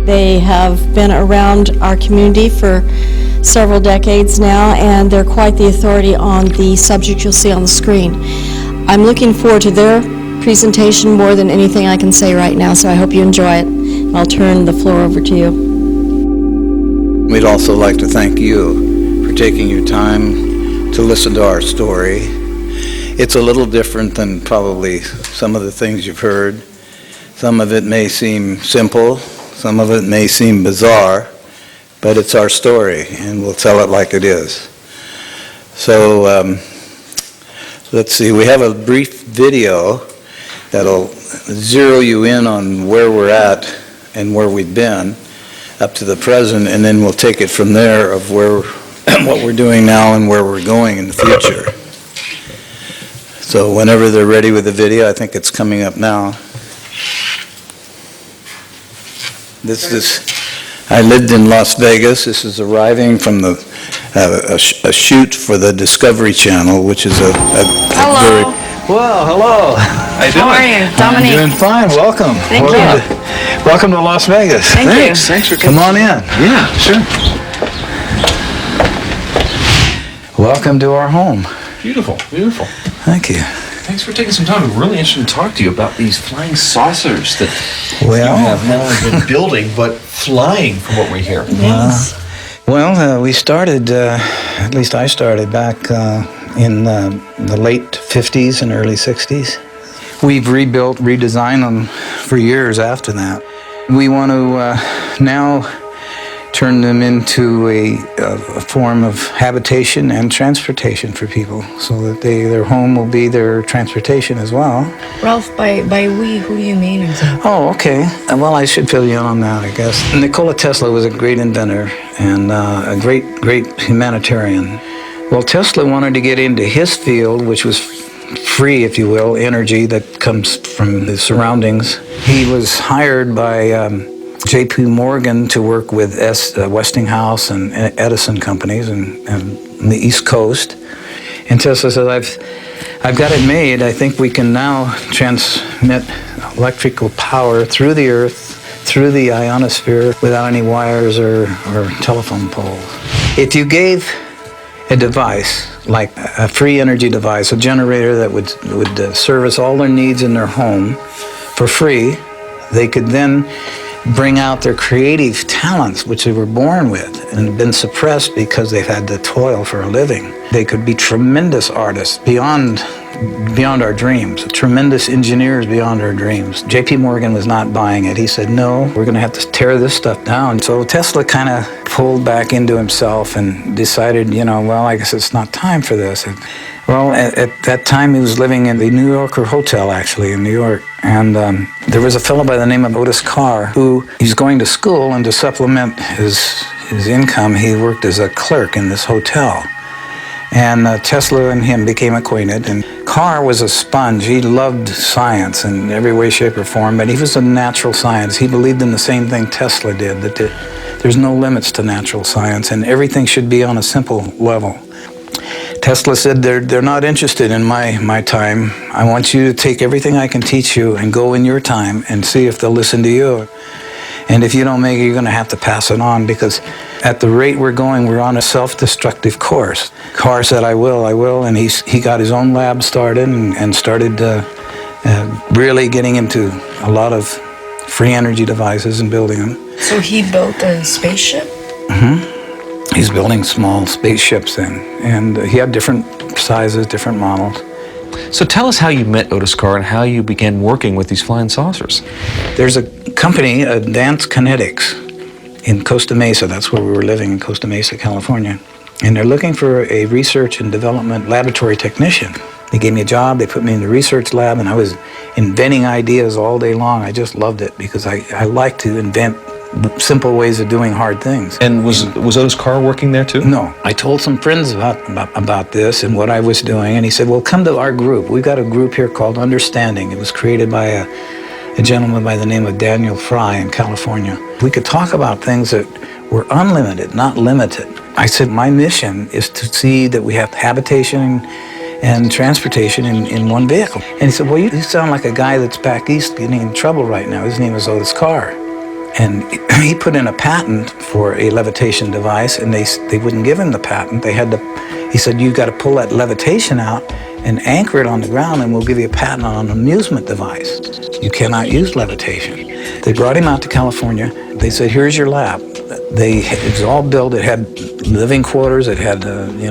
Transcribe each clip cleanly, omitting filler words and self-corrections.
They have been around our community for several decades now, and they're quite the authority on the subject you'll see on the screen. I'm looking forward to their presentation more than anything I can say right now, so I hope you enjoy it. I'll turn the floor over to you. We'd also like to thank you for taking your time to listen to our story. It's a little different than probably some of the things you've heard. Some of it may seem simple, some of it may seem bizarre, but it's our story, and we'll tell it like it is. So let's see, we have a brief video that'll zero you in on where we're at and where we've been up to the present, and then we'll take it from there of where what we're doing now and where we're going in the future. So whenever they're ready with the video, I think it's coming up now. I lived in Las Vegas. This is arriving from a shoot for the Discovery Channel, which is a very... Well, hello. How are you? Dominique. I'm doing fine. Welcome. Thank you. Welcome to Las Vegas. Thanks. Thanks for coming. Come on in. Yeah, sure. Welcome to our home. Beautiful, beautiful. Thank you. Thanks for taking some time. I'm really interested to talk to you about these flying saucers that you Well, have not only been building, but flying from what we hear. Yes. we started, at least I started back in the late 50s and early 60s. We've rebuilt, redesigned them for years after that. We want to now turn them into a form of habitation and transportation for people, so that their home will be their transportation as well. Ralph, by we, who do you mean exactly? Oh, okay. Well, I should fill you in on that, I guess. Nikola Tesla was a great inventor and a great humanitarian. Well, Tesla wanted to get into his field, which was free, if you will, energy that comes from the surroundings. He was hired by J.P. Morgan to work with Westinghouse and Edison companies and the East Coast. And Tesla said, I've got it made. I think we can now transmit electrical power through the earth, through the ionosphere, without any wires or telephone poles. If you gave a device, like a free energy device, a generator that would service all their needs in their home for free, they could then bring out their creative talents, which they were born with and had been suppressed because they've had to toil for a living. They could be tremendous artists beyond our dreams, tremendous engineers beyond our dreams. J.P. Morgan was not buying it. He said, no, we're going to have to tear this stuff down. So Tesla kind of pulled back into himself and decided, well, I guess it's not time for this. Well, at that time, he was living in the New Yorker Hotel, actually, in New York. And there was a fellow by the name of Otis Carr who he's going to school, and to supplement his income, he worked as a clerk in this hotel. And Tesla and him became acquainted. And Carr was a sponge. He loved science in every way, shape, or form, but he was a natural science. He believed in the same thing Tesla did, that there's no limits to natural science, and everything should be on a simple level. Tesla said, they're not interested in my time. I want you to take everything I can teach you and go in your time and see if they'll listen to you. And if you don't make it, you're going to have to pass it on, because at the rate we're going, we're on a self-destructive course. Carr said, I will, and he got his own lab started and started really getting into a lot of free energy devices and building them. So he built a spaceship? Mm-hmm. He's building small spaceships then, and he had different sizes, different models. So tell us how you met Otis Carr and how you began working with these flying saucers. There's a company, Advanced Kinetics, in Costa Mesa. That's where we were living, in Costa Mesa, California. And they're looking for a research and development laboratory technician. They gave me a job, they put me in the research lab, and I was inventing ideas all day long. I just loved it because I like to invent simple ways of doing hard things. And was Otis Carr working there too? No. I told some friends about this and what I was doing, and he said, well, come to our group. We've got a group here called Understanding. It was created by a gentleman by the name of Daniel Fry in California. We could talk about things that were unlimited, not limited. I said, my mission is to see that we have habitation and transportation in one vehicle. And he said, well, you sound like a guy that's back east getting in trouble right now. His name is Otis Carr. And he put in a patent for a levitation device, and they wouldn't give him the patent. He said, you've got to pull that levitation out and anchor it on the ground, and we'll give you a patent on an amusement device. You cannot use levitation. They brought him out to California. They said, here's your lab. It was all built. It had living quarters. It had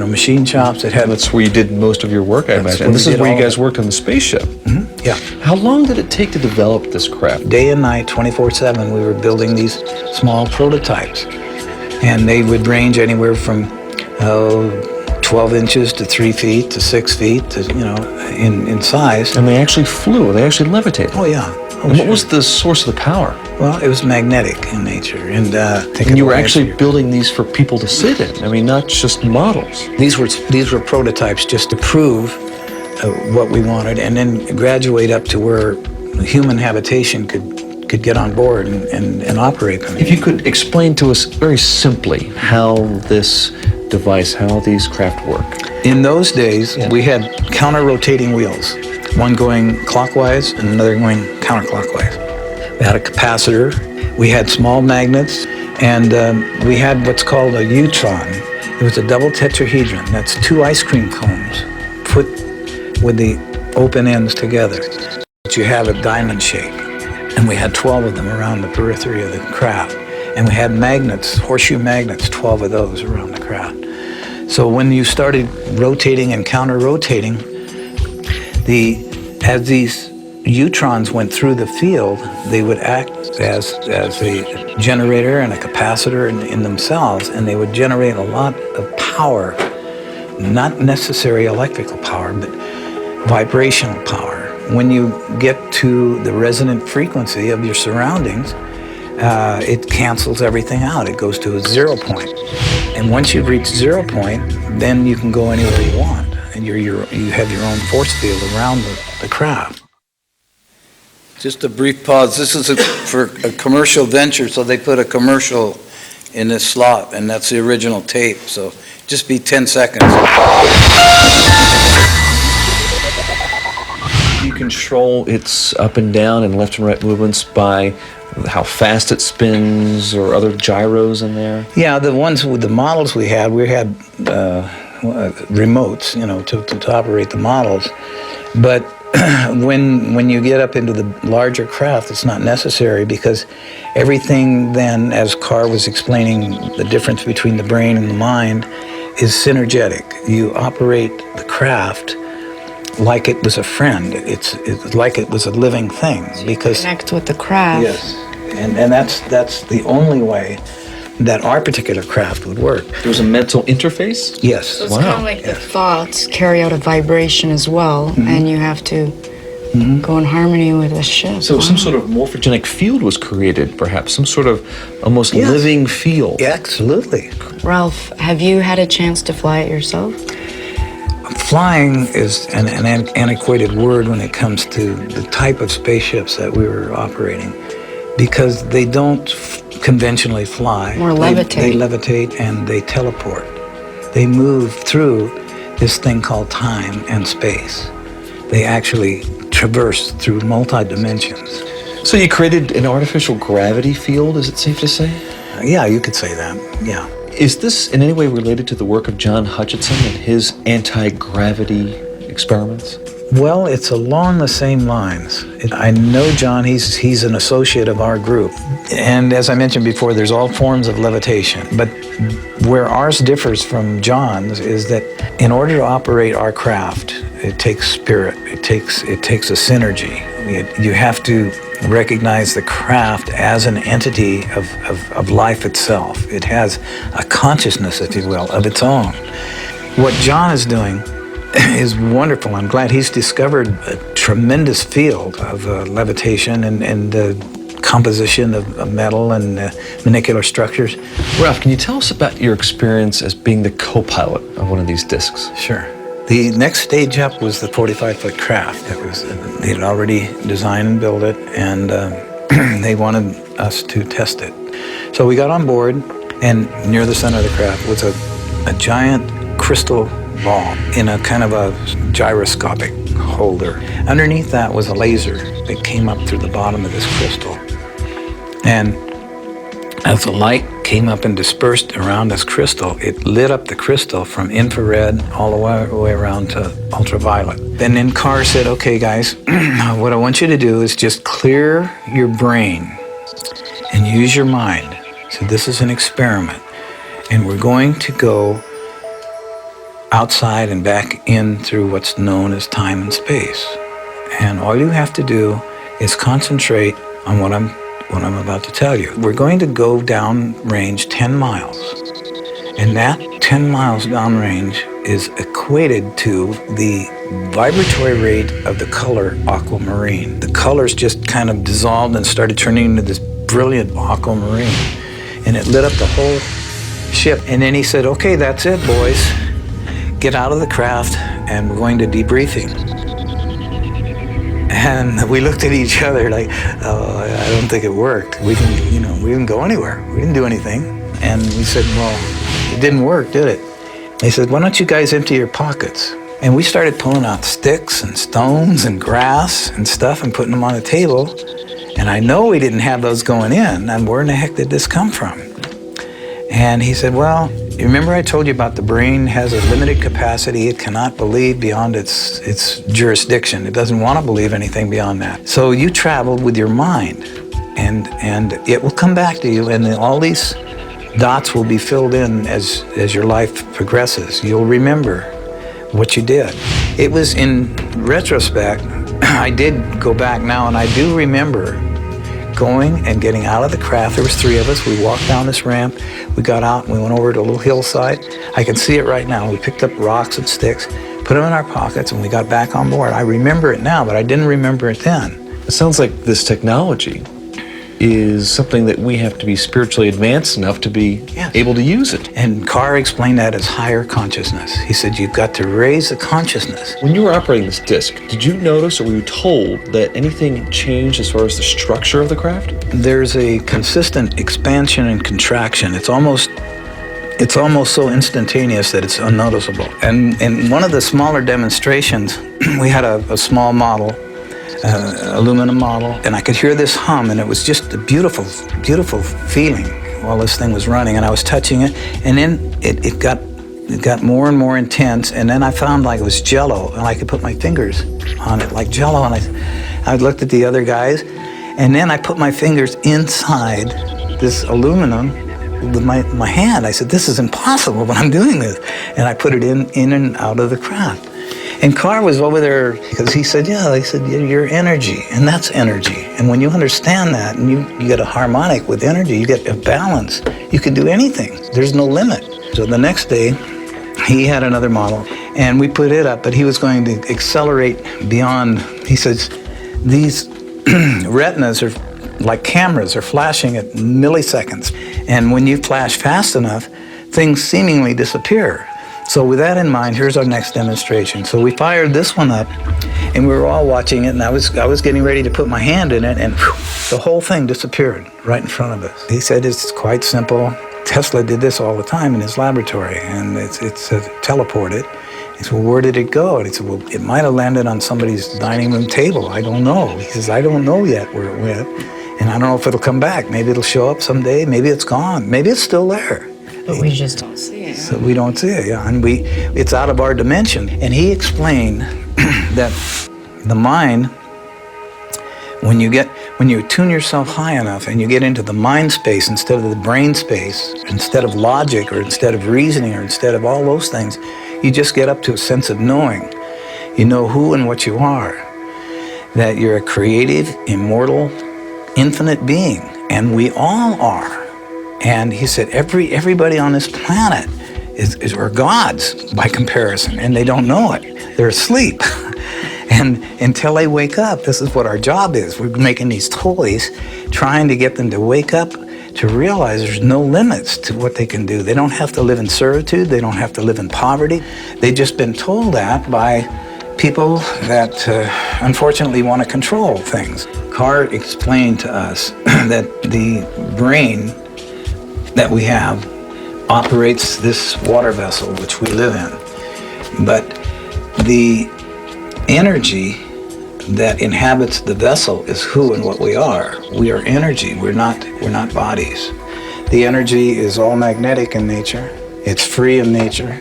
machine shops. That's where you did most of your work, I imagine. And this is where you guys worked on the spaceship. Mm-hmm. Yeah. How long did it take to develop this craft? Day and night, 24/7, we were building these small prototypes. And they would range anywhere from 12 inches to 3 feet to 6 feet, to, in size. And they actually flew. They actually levitated. Oh, yeah. And what was the source of the power? Well, it was magnetic in nature. And you were actually building these for people to sit in. I mean, not just models. These were prototypes just to prove what we wanted, and then graduate up to where human habitation could get on board and operate them. If you could explain to us very simply how this device, how these craft work. In those days, we had counter-rotating wheels, one going clockwise and another going counterclockwise. We had a capacitor, we had small magnets, and we had what's called a Utron. It was a double tetrahedron. That's 2 ice cream cones put with the open ends together. You have a diamond shape. And we had 12 of them around the periphery of the craft. And we had magnets, horseshoe magnets, 12 of those around the craft. So when you started rotating and counter-rotating, as these Utrons went through the field, they would act as a generator and a capacitor in themselves, and they would generate a lot of power, not necessarily electrical power, but vibrational power. When you get to the resonant frequency of your surroundings, it cancels everything out. It goes to a 0 point. And once you've reached 0 point, then you can go anywhere you want. And you have your own force field around the craft. Just a brief pause. This is for a commercial venture, so they put a commercial in this slot, and that's the original tape. So just be 10 seconds. You control its up and down and left and right movements by how fast it spins or other gyros in there? Yeah, the ones with the models we had remotes, to operate the models. But when you get up into the larger craft, it's not necessary, because everything then, as Carr was explaining, the difference between the brain and the mind is synergetic. You operate the craft like it was a friend. It's like it was a living thing, because Connect with the craft. yes, and that's the only way that our particular craft would work. There was a mental interface? Yes. So it's kind of like the thoughts carry out a vibration as well, and you have to go in harmony with the ship. So some sort of morphogenic field was created, perhaps, some sort of almost living field. Yeah, absolutely. Ralph, have you had a chance to fly it yourself? Flying is an antiquated word when it comes to the type of spaceships that we were operating, because they don't conventionally fly. Or levitate. They levitate and they teleport. They move through this thing called time and space. They actually traverse through multi-dimensions. So you created an artificial gravity field, is it safe to say? Yeah, you could say that, yeah. Is this in any way related to the work of John Hutchinson and his anti-gravity experiments? Well, it's along the same lines. I know John, he's an associate of our group. And as I mentioned before, there's all forms of levitation. But where ours differs from John's is that in order to operate our craft, it takes spirit, it takes a synergy. You have to recognize the craft as an entity of life itself. It has a consciousness, if you will, of its own. What John is doing is wonderful. I'm glad he's discovered a tremendous field of levitation and composition of metal and manicular structures. Ralph, can you tell us about your experience as being the co-pilot of one of these discs? Sure. The next stage up was the 45-foot craft. They had already designed and built it, and they wanted us to test it. So we got on board, and near the center of the craft was a giant crystal ball in a kind of a gyroscopic holder. Underneath that was a laser that came up through the bottom of this crystal. And as the light came up and dispersed around this crystal, it lit up the crystal from infrared all the way around to ultraviolet. And then Carr said, okay guys, what I want you to do is just clear your brain and use your mind. So this is an experiment. And we're going to go outside and back in through what's known as time and space. And all you have to do is concentrate on what I'm about to tell you. We're going to go downrange 10 miles. And that 10 miles downrange is equated to the vibratory rate of the color aquamarine. The colors just kind of dissolved and started turning into this brilliant aquamarine. And it lit up the whole ship. And then he said, okay, that's it, boys. Get out of the craft, and we're going to debriefing. And we looked at each other like, oh, I don't think it worked. We didn't go anywhere. We didn't do anything. And we said, well, it didn't work, did it? They said, why don't you guys empty your pockets? And we started pulling out sticks and stones and grass and stuff and putting them on the table. And I know we didn't have those going in. And where in the heck did this come from? And he said, well, you remember I told you about the brain has a limited capacity. It cannot believe beyond its jurisdiction. It doesn't want to believe anything beyond that. So you traveled with your mind, and it will come back to you, and all these dots will be filled in as your life progresses. You'll remember what you did. It was in retrospect, I did go back now, and I do remember going and getting out of the craft. There was 3 of us. We walked down this ramp. We got out and we went over to a little hillside. I can see it right now. We picked up rocks and sticks, put them in our pockets, and we got back on board. I remember it now, but I didn't remember it then. It sounds like this technology is something that we have to be spiritually advanced enough to be able to use it. And Carr explained that as higher consciousness. He said, you've got to raise the consciousness. When you were operating this disc, did you notice or were you told that anything changed as far as the structure of the craft? There's a consistent expansion and contraction. It's almost so instantaneous that it's unnoticeable. And in one of the smaller demonstrations, we had a small model, aluminum model, and I could hear this hum, and it was just a beautiful, beautiful feeling while this thing was running, and I was touching it, and then it got more and more intense, and then I found like it was Jell-O, and I could put my fingers on it like Jell-O, and I looked at the other guys, and then I put my fingers inside this aluminum with my hand. I said, this is impossible, but I'm doing this, and I put it in and out of the craft. And Carr was over there because he said, you're energy, and that's energy. And when you understand that, and you get a harmonic with energy, you get a balance, you can do anything. There's no limit. So the next day, he had another model, and we put it up, but he was going to accelerate beyond. He says, these retinas are like cameras, are flashing at milliseconds. And when you flash fast enough, things seemingly disappear. So with that in mind, here's our next demonstration. So we fired this one up, and we were all watching it, and I was getting ready to put my hand in it, and the whole thing disappeared right in front of us. He said it's quite simple. Tesla did this all the time in his laboratory, and it's teleported. He said, well, where did it go? And he said, well, it might have landed on somebody's dining room table. I don't know. He says, I don't know yet where it went, and I don't know if it'll come back. Maybe it'll show up someday. Maybe it's gone. Maybe it's still there. But we just don't see it. So we don't see it, yeah. And it's out of our dimension. And he explained that the mind, when you tune yourself high enough and you get into the mind space instead of the brain space, instead of logic or instead of reasoning or instead of all those things, you just get up to a sense of knowing. You know who and what you are, that you're a creative, immortal, infinite being, and we all are. And he said everybody on this planet are gods by comparison, and they don't know it. They're asleep. And until they wake up, this is what our job is. We're making these toys, trying to get them to wake up, to realize there's no limits to what they can do. They don't have to live in servitude. They don't have to live in poverty. They've just been told that by people that unfortunately want to control things. Carr explained to us that the brain that we have operates this water vessel which we live in. But the energy that inhabits the vessel is who and what we are. We are energy. We're not bodies. The energy is all magnetic in nature. It's free in nature.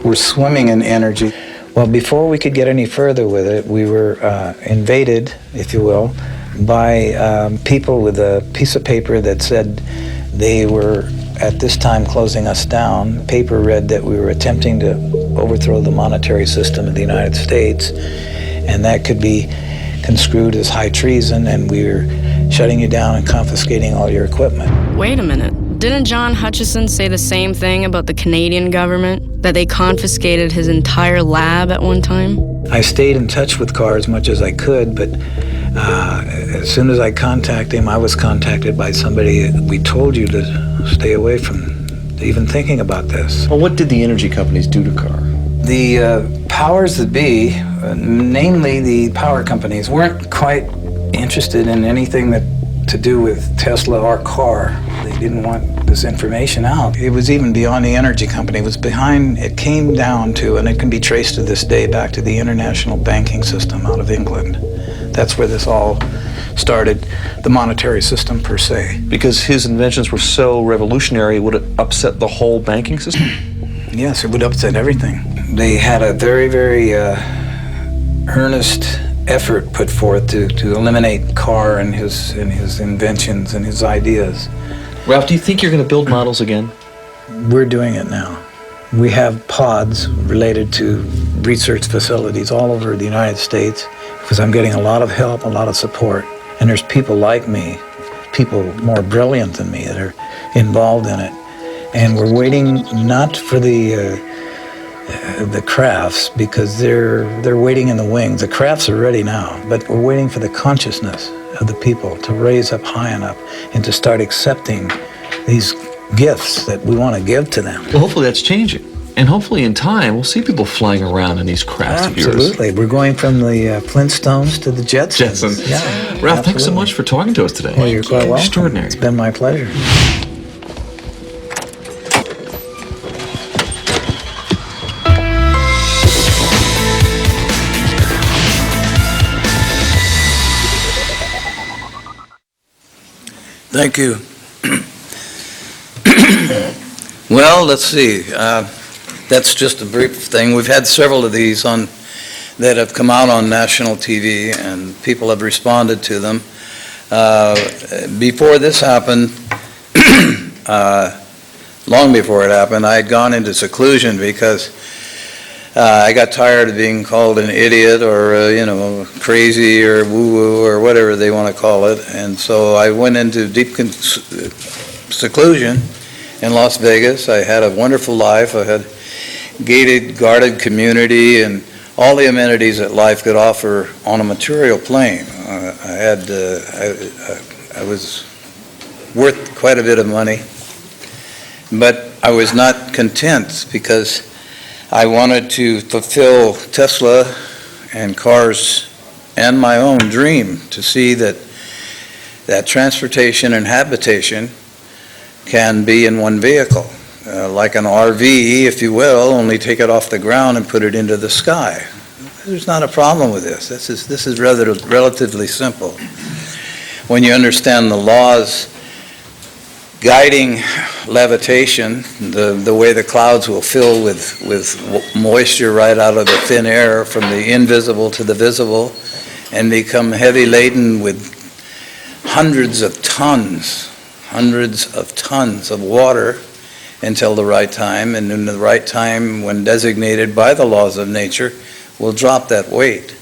We're swimming in energy. Well, before we could get any further with it, we were invaded, if you will, by people with a piece of paper that said they were at this time closing us down. The paper read that we were attempting to overthrow the monetary system of the United States, and that could be construed as high treason, and we were shutting you down and confiscating all your equipment. Wait a minute. Didn't John Hutchison say the same thing about the Canadian government? That they confiscated his entire lab at one time? I stayed in touch with Carr as much as I could, but as soon as I contacted him, I was contacted by somebody. We told you to stay away from even thinking about this. Well, what did the energy companies do to Carr? The powers that be, namely the power companies, weren't quite interested in anything that to do with Tesla or Carr. They didn't want this information out. It was even beyond the energy company. It came down to, and it can be traced to this day, back to the international banking system out of England. That's where this all started, the monetary system per se. Because his inventions were so revolutionary, would it upset the whole banking system? Yes, it would upset everything. They had a very, very earnest effort put forth to eliminate Carr and his inventions and his ideas. Ralph, do you think you're going to build models again? We're doing it now. We have pods related to research facilities all over the United States because I'm getting a lot of help, a lot of support. And there's people like me, people more brilliant than me that are involved in it. And we're waiting not for the crafts, because they're waiting in the wings. The crafts are ready now, but we're waiting for the consciousness of the people to raise up high enough and to start accepting these gifts that we want to give to them. Well, hopefully that's changing. And hopefully in time, we'll see people flying around in these crafts of yours. Absolutely. We're going from the Flintstones to the Jetsons. Yeah. Ralph, thanks so much for talking to us today. Well, you're quite welcome. Extraordinary. It's been my pleasure. Thank you. Well, let's see. That's just a brief thing. We've had several of these that have come out on national TV, and people have responded to them. Before this happened, long before it happened, I had gone into seclusion because I got tired of being called an idiot or, crazy or woo-woo or whatever they want to call it. And so I went into deep seclusion in Las Vegas. I had a wonderful life. I had gated, guarded community and all the amenities that life could offer on a material plane. I was worth quite a bit of money, but I was not content because I wanted to fulfill Tesla and Carr's and my own dream to see that transportation and habitation can be in one vehicle, like an RV, if you will, only take it off the ground and put it into the sky. There's not a problem with this. This is relatively simple. When you understand the laws guiding levitation, the way the clouds will fill with moisture right out of the thin air from the invisible to the visible and become heavy laden with hundreds of tons of water until the right time, and in the right time, when designated by the laws of nature, will drop that weight.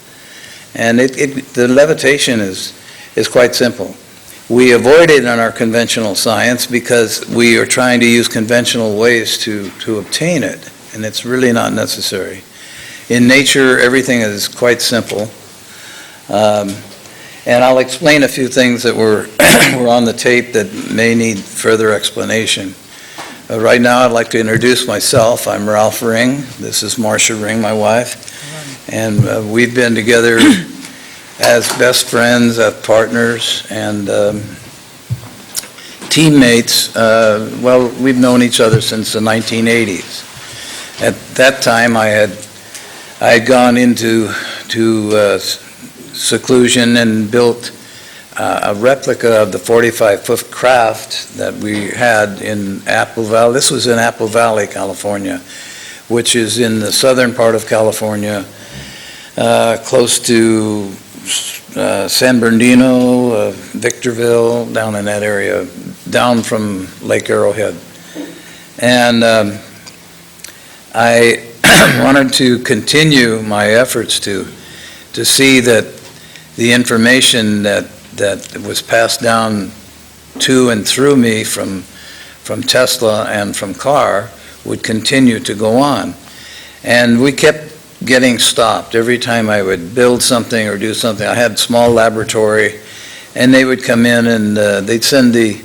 And the levitation is quite simple. We avoid it in our conventional science because we are trying to use conventional ways to obtain it, and it's really not necessary. In nature, everything is quite simple. And I'll explain a few things that were on the tape that may need further explanation. Right now, I'd like to introduce myself. I'm Ralph Ring. This is Marcia Ring, my wife. And we've been together as best friends, as partners, and teammates. Well, we've known each other since the 1980s. At that time, I had gone into seclusion and built a replica of the 45-foot craft that we had in Apple Valley. This was in Apple Valley, California, which is in the southern part of California, close to San Bernardino, Victorville, down in that area, down from Lake Arrowhead. And I wanted to continue my efforts to see that the information that was passed down to and through me from Tesla and from Carr would continue to go on. And we kept getting stopped. Every time I would build something or do something, I had a small laboratory, and they would come in and they'd send the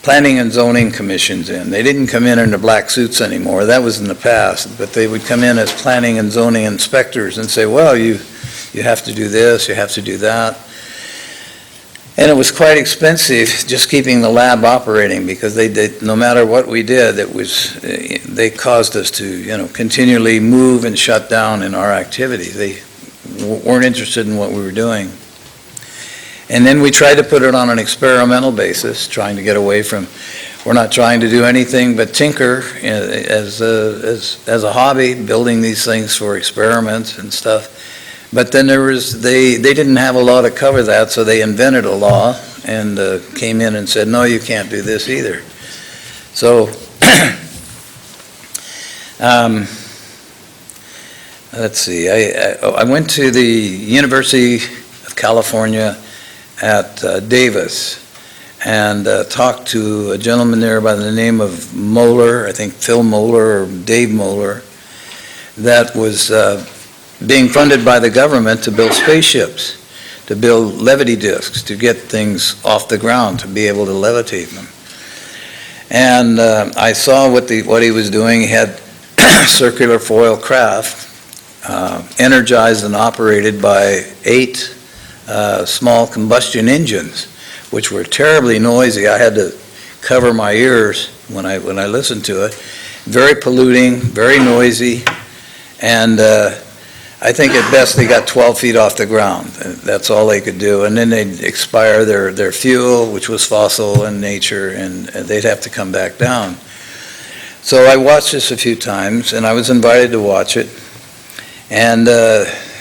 planning and zoning commissions in. They didn't come in the black suits anymore. That was in the past. But they would come in as planning and zoning inspectors and say, well, you have to do this, you have to do that. And it was quite expensive just keeping the lab operating because no matter what we did, they caused us to, continually move and shut down in our activities. They weren't interested in what we were doing. And then we tried to put it on an experimental basis, trying to get away from, we're not trying to do anything but tinker as a hobby, building these things for experiments and stuff. But then they didn't have a law to cover that, so they invented a law and came in and said, no, you can't do this either. So, let's see, I went to the University of California at Davis and talked to a gentleman there by the name of Moeller, I think Phil Moeller or Dave Moeller, that was being funded by the government to build spaceships, to build levity discs, to get things off the ground, to be able to levitate them. And I saw what he was doing. He had circular foil craft, energized and operated by 8 small combustion engines, which were terribly noisy. I had to cover my ears when I listened to it. Very polluting, very noisy, and I think at best they got 12 feet off the ground. That's all they could do. And then they'd expire their fuel, which was fossil in nature, and they'd have to come back down. So I watched this a few times, and I was invited to watch it. And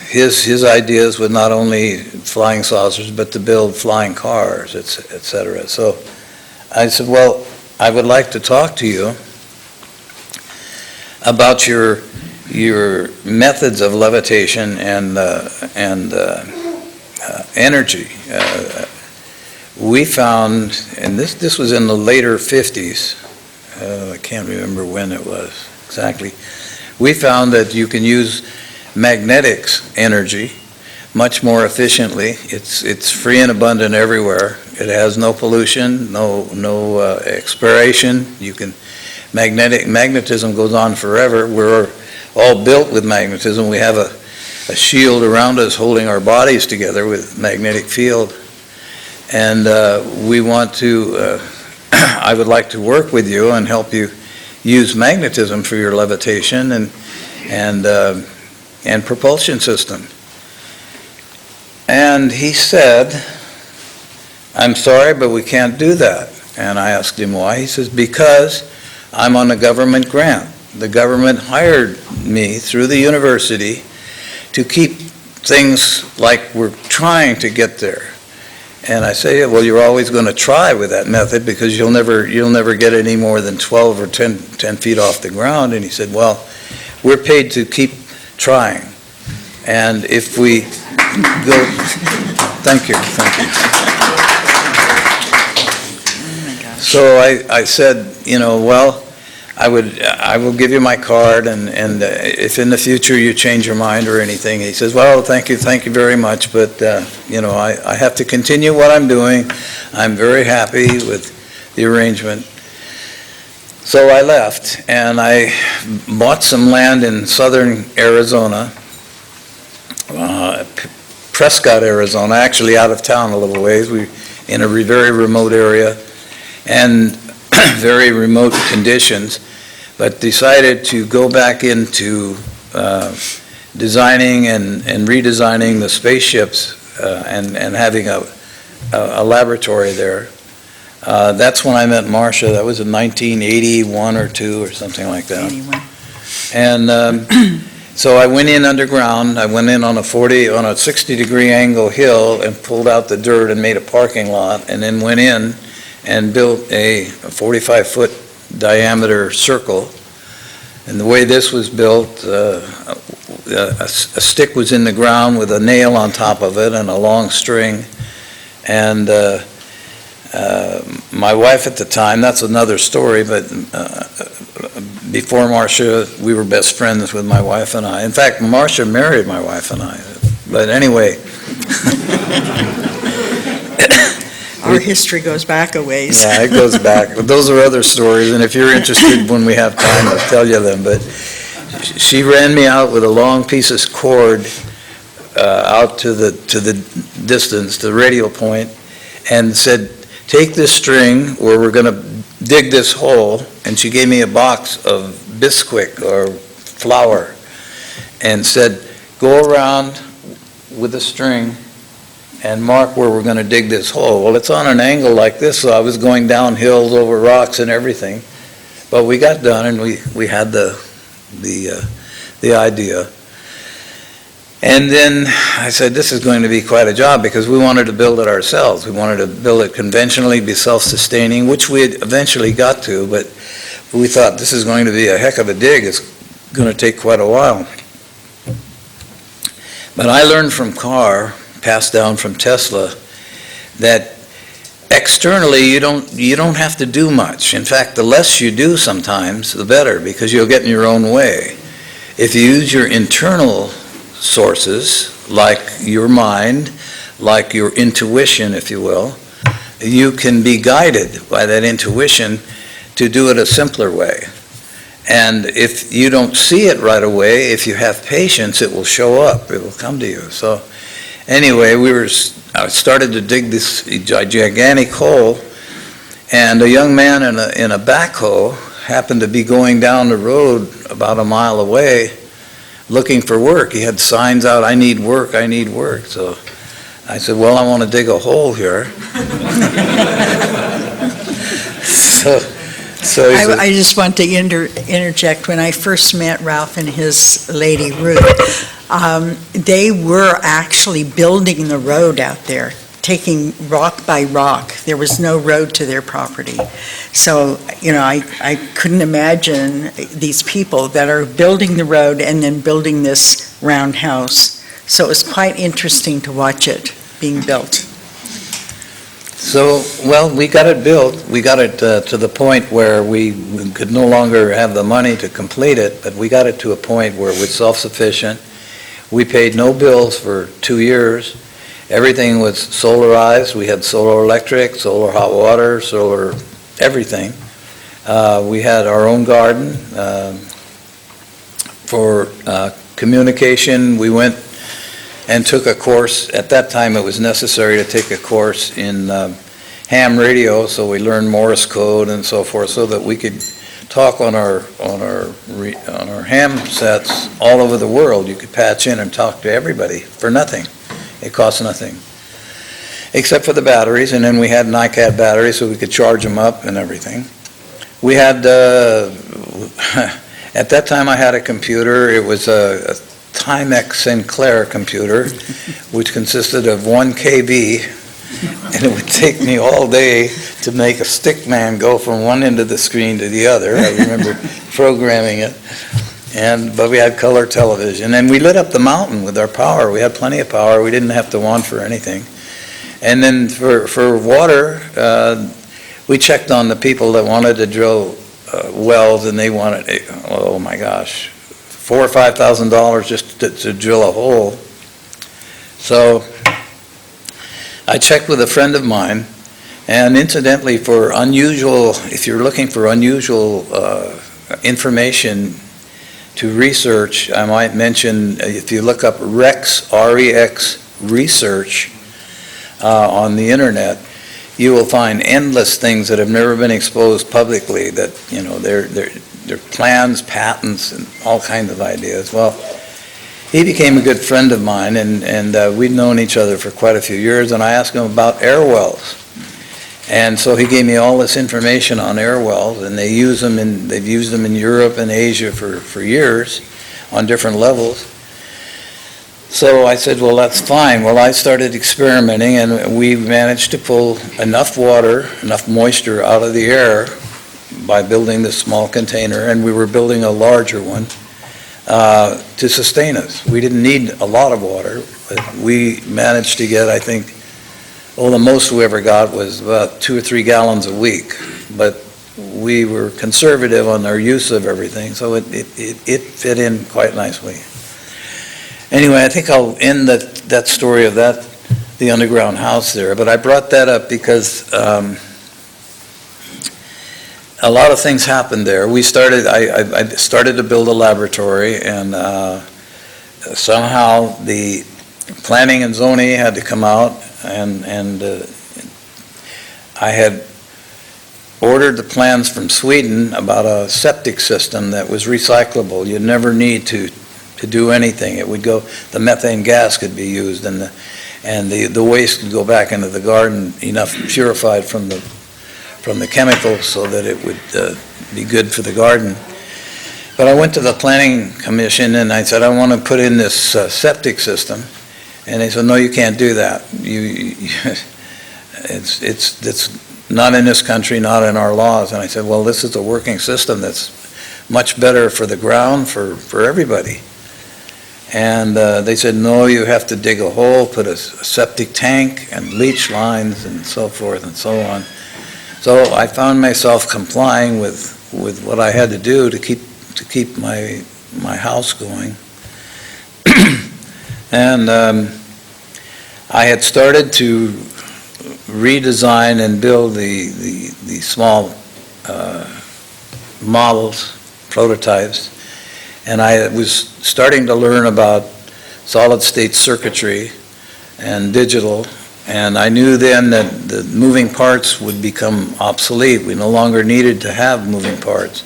his ideas were not only flying saucers, but to build flying cars, et cetera. So I said, well, I would like to talk to you about your methods of levitation and energy. We found, and this was in the later 50s, I can't remember when it was exactly, we found that you can use magnetics energy much more efficiently. It's free and abundant everywhere. It has no pollution, no expiration. Magnetism goes on forever. We're all built with magnetism. We have a shield around us holding our bodies together with magnetic field. And we want to, I would like to work with you and help you use magnetism for your levitation and propulsion system. And he said, I'm sorry, but we can't do that. And I asked him why. He says, because I'm on a government grant. The government hired me through the university to keep things like we're trying to get there. And I say, well, you're always going to try with that method because you'll never get any more than 12 or 10 feet off the ground. And he said, well, we're paid to keep trying. And if we go, thank you. So I said, well, I will give you my card, and if in the future you change your mind or anything. He says, well, thank you very much, but I have to continue what I'm doing. I'm very happy with the arrangement. So I left, and I bought some land in southern Arizona, Prescott, Arizona, actually out of town a little ways. We in a very remote area and very remote conditions, but decided to go back into designing and redesigning the spaceships and having a laboratory there. That's when I met Marcia. That was in 1981 or 2 or something like that. 81. And so I went in underground. I went in on a 60-degree angle hill and pulled out the dirt and made a parking lot, and then went in and built a 45-foot diameter circle. And the way this was built, a stick was in the ground with a nail on top of it and a long string. And my wife at the time, that's another story, but before Marcia, we were best friends with my wife and I. In fact, Marcia married my wife and I. But anyway. Our history goes back a ways. Yeah, it goes back. But those are other stories, and if you're interested when we have time, I'll tell you them. But she ran me out with a long piece of cord out to the distance, the radial point, and said, take this string where we're going to dig this hole, and she gave me a box of Bisquick or flour and said, go around with the string and mark where we're going to dig this hole. Well, it's on an angle like this, so I was going down hills over rocks and everything. But we got done, and we had the idea. And then I said, this is going to be quite a job, because we wanted to build it ourselves. We wanted to build it conventionally, be self-sustaining, which we had eventually got to, but we thought this is going to be a heck of a dig. It's going to take quite a while. But I learned from Carr, passed down from Tesla, that externally you don't have to do much. In fact, the less you do sometimes, the better, because you'll get in your own way. If you use your internal sources, like your mind, like your intuition, if you will, you can be guided by that intuition to do it a simpler way. And if you don't see it right away, if you have patience, it will show up, it will come to you. So anyway, I started to dig this gigantic hole, and a young man in a backhoe happened to be going down the road about a mile away looking for work. He had signs out, I need work. So I said, well, I want to dig a hole here. So he said, I just want to interject. When I first met Ralph and his lady Ruth, they were actually building the road out there, taking rock by rock. There was no road to their property. So, I couldn't imagine these people that are building the road and then building this round house. So it was quite interesting to watch it being built. So, well, we got it built. We got it to the point where we could no longer have the money to complete it, but we got it to a point where it was self-sufficient. We paid no bills for 2 years. Everything was solarized. We had solar electric, solar hot water, solar everything. We had our own garden. For communication, we went and took a course. At that time, it was necessary to take a course in ham radio, so we learned Morse code and so forth, so that we could talk on our ham sets all over the world. You could patch in and talk to everybody for nothing. It cost nothing. except for the batteries, and then we had NiCad batteries so we could charge them up and everything. We had, at that time I had a computer. It was a Timex Sinclair computer, which consisted of 1 KB, and it would take me all day to make a stick man go from one end of the screen to the other. I remember programming it. But we had color television, and we lit up the mountain with our power. We had plenty of power. We didn't have to want for anything. And then for water, we checked on the people that wanted to drill wells, and they wanted, oh my gosh, $4,000 or $5,000 just to drill a hole. So I checked with a friend of mine, and incidentally, if you're looking for unusual information to research, I might mention, if you look up REX, R-E-X, research on the internet, you will find endless things that have never been exposed publicly, that, they're plans, patents, and all kinds of ideas. Well, he became a good friend of mine, and we'd known each other for quite a few years, and I asked him about air wells. And so he gave me all this information on air wells, and they've used them in Europe and Asia for years on different levels. So I said, well, that's fine. Well, I started experimenting, and we managed to pull enough water, enough moisture out of the air by building this small container, and we were building a larger one to sustain us. We didn't need a lot of water, but we managed to get, I think, the most we ever got was about 2 or 3 gallons a week, but we were conservative on our use of everything, so it fit in quite nicely. Anyway, I think I'll end that story of the underground house there, but I brought that up because a lot of things happened there. I started to build a laboratory, and somehow the planning and zoning had to come out, and I had ordered the plans from Sweden about a septic system that was recyclable. You'd never need to do anything. It would go, the methane gas could be used, and the waste could go back into the garden, enough purified from the chemicals so that it would be good for the garden. But I went to the planning commission and I said, I want to put in this septic system. And they said, no, you can't do that. It's not in this country, not in our laws. And I said, well, this is a working system that's much better for the ground, for everybody. And they said, no, you have to dig a hole, put a septic tank and leach lines and so forth and so on. So I found myself complying with what I had to do to keep my house going. And I had started to redesign and build the small models, prototypes, and I was starting to learn about solid-state circuitry and digital, and I knew then that the moving parts would become obsolete. We no longer needed to have moving parts.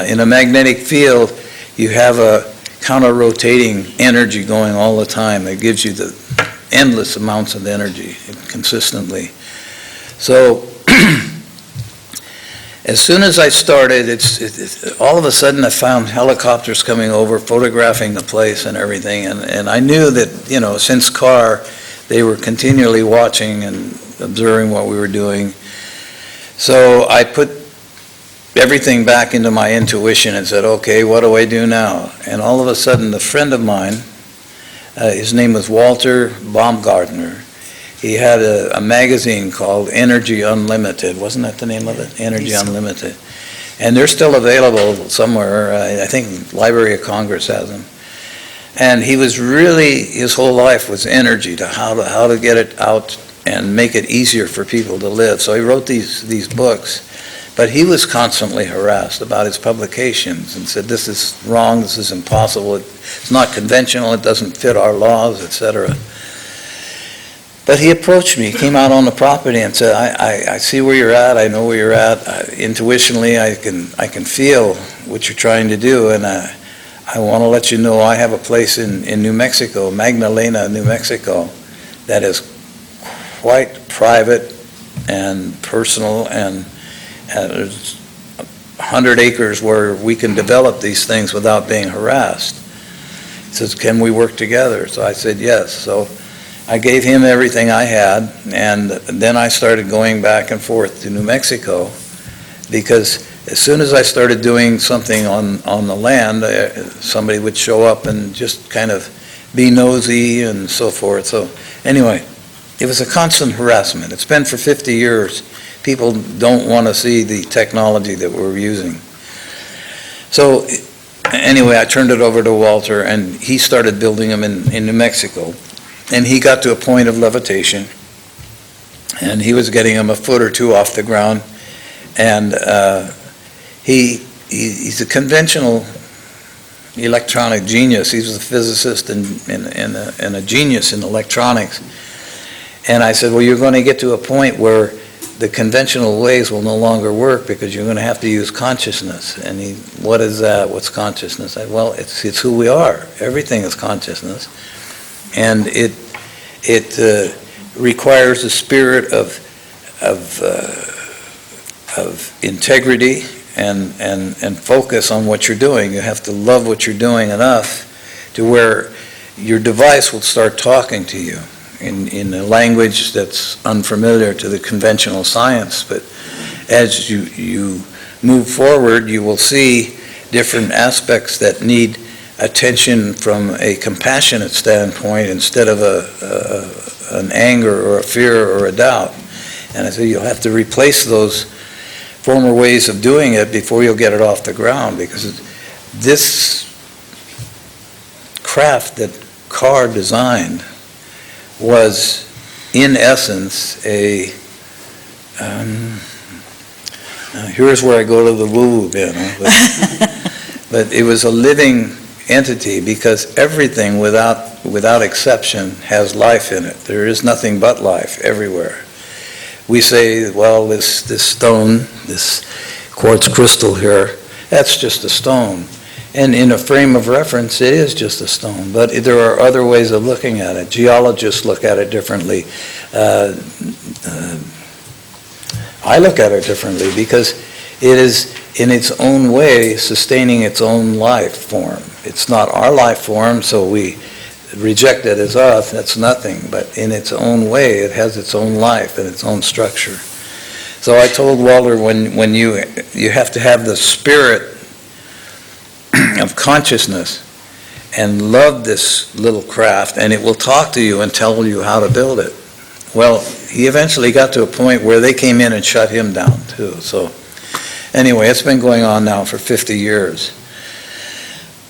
In a magnetic field, you have a counter-rotating energy going all the time. It gives you the endless amounts of energy consistently. So as soon as I started, all of a sudden I found helicopters coming over, photographing the place and everything, and I knew that, since CAR, they were continually watching and observing what we were doing. So I put everything back into my intuition and said, okay, what do I do now? And all of a sudden, a friend of mine, his name was Walter Baumgartner. He had a magazine called Energy Unlimited. Wasn't that the name of it? Energy Unlimited. And they're still available somewhere. I think Library of Congress has them. And he was really, his whole life was energy, to how to get it out and make it easier for people to live. So he wrote these books. But he was constantly harassed about his publications and said, this is wrong, this is impossible, it's not conventional, it doesn't fit our laws, etc. But he approached me, came out on the property and said, I see where you're at, I know where you're at. Intuitionally, I can feel what you're trying to do, and I want to let you know I have a place in New Mexico, Magdalena, New Mexico, that is quite private and personal, and there's 100 acres where we can develop these things without being harassed. He says, can we work together? So I said, yes. So I gave him everything I had, and then I started going back and forth to New Mexico, because as soon as I started doing something on the land, somebody would show up and just kind of be nosy and so forth. So anyway, it was a constant harassment. It's been for 50 years. People don't want to see the technology that we're using. So anyway, I turned it over to Walter, and he started building them in New Mexico. And he got to a point of levitation, and he was getting them a foot or two off the ground. And he's a conventional electronic genius. He was a physicist and a genius in electronics. And I said, well, you're going to get to a point where the conventional ways will no longer work, because you're going to have to use consciousness. And what is that? What's consciousness? I said, well, it's who we are. Everything is consciousness. And it requires a spirit of integrity and focus on what you're doing. You have to love what you're doing enough to where your device will start talking to you in a language that's unfamiliar to the conventional science. But as you move forward, you will see different aspects that need attention from a compassionate standpoint instead of an anger or a fear or a doubt. And I said, you'll have to replace those former ways of doing it before you'll get it off the ground, because this craft that Carr designed was, in essence, here's where I go to the woo-woo bit, but it was a living entity, because everything without exception has life in it. There is nothing but life everywhere. We say, well, this stone, this quartz crystal here, that's just a stone. And in a frame of reference, it is just a stone. But there are other ways of looking at it. Geologists look at it differently. I look at it differently, because it is, in its own way, sustaining its own life form. It's not our life form, so we reject it as us. That's nothing. But in its own way, it has its own life and its own structure. So I told Walter, when you have to have the spirit of consciousness and love this little craft, and it will talk to you and tell you how to build it. Well, he eventually got to a point where they came in and shut him down too. So anyway, it's been going on now for 50 years.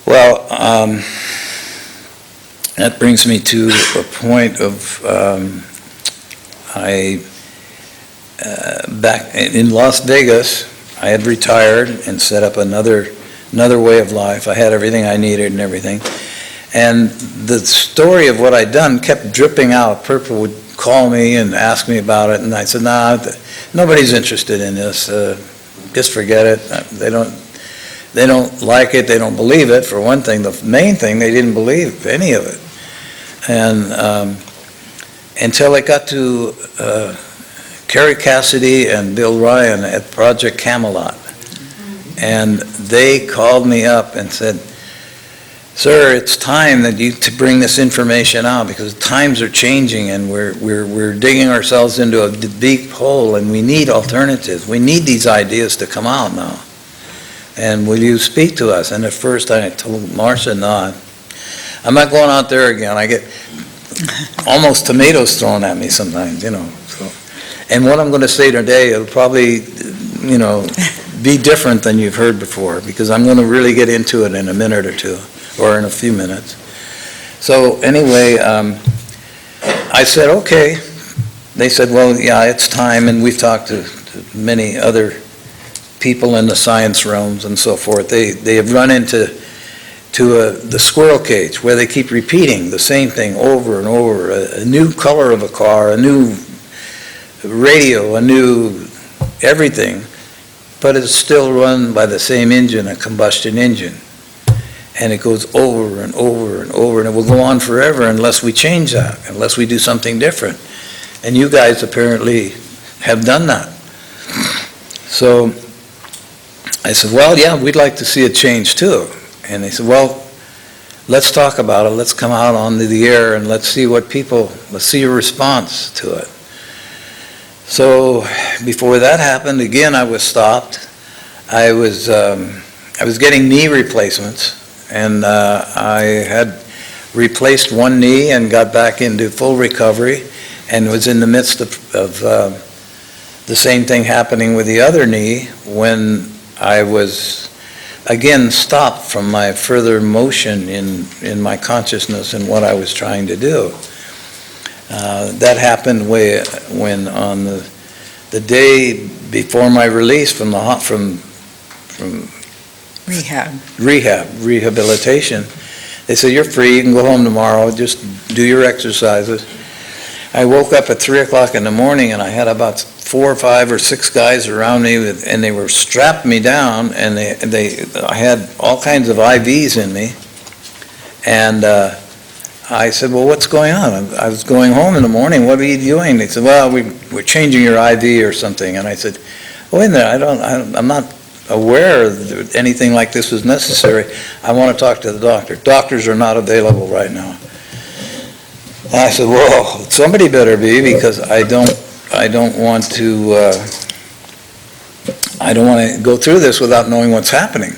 Well, that brings me to a point of back in Las Vegas, I had retired and set up another way of life. I had everything I needed and everything. And the story of what I'd done kept dripping out. People would call me and ask me about it, and I said, nah, nobody's interested in this. Just forget it. They don't like it. They don't believe it, for one thing. The main thing, they didn't believe any of it. And until it got to Kerry Cassidy and Bill Ryan at Project Camelot. And they called me up and said, sir, it's time that to bring this information out, because times are changing and we're digging ourselves into a deep hole, and we need alternatives. We need these ideas to come out now. And will you speak to us? And at first I told Marcia, no, I'm not going out there again. I get almost tomatoes thrown at me sometimes, So. And what I'm going to say today, it'll probably, be different than you've heard before, because I'm going to really get into it in a minute or two, or in a few minutes. So anyway, I said, okay. They said, well, yeah, it's time, and we've talked to many other people in the science realms and so forth. They have run into the squirrel cage, where they keep repeating the same thing over and over, a new color of a car, a new radio, a new everything, but it's still run by the same engine, a combustion engine. And it goes over and over and over, and it will go on forever unless we change that, unless we do something different. And you guys apparently have done that. So I said, well, yeah, we'd like to see a change too. And they said, well, let's talk about it. Let's come out onto the air and let's see your response to it. So before that happened, again, I was stopped. I was getting knee replacements, and I had replaced one knee and got back into full recovery, and was in the midst of the same thing happening with the other knee when I was again stopped from my further motion in my consciousness and what I was trying to do. That happened when on the day before my release from rehabilitation, they said, you're free, you can go home tomorrow, just do your exercises. I woke up at 3 o'clock in the morning and I had about 4 or 5 or 6 guys around me and they were strapped me down, and I had all kinds of IVs in me. And I said, well, what's going on? I was going home in the morning, what are you doing? They said, well, we're changing your IV or something. And I said, wait a minute, I'm not aware that anything like this was necessary. I want to talk to the doctor. Doctors are not available right now. And I said, well, somebody better be, because I don't want to go through this without knowing what's happening.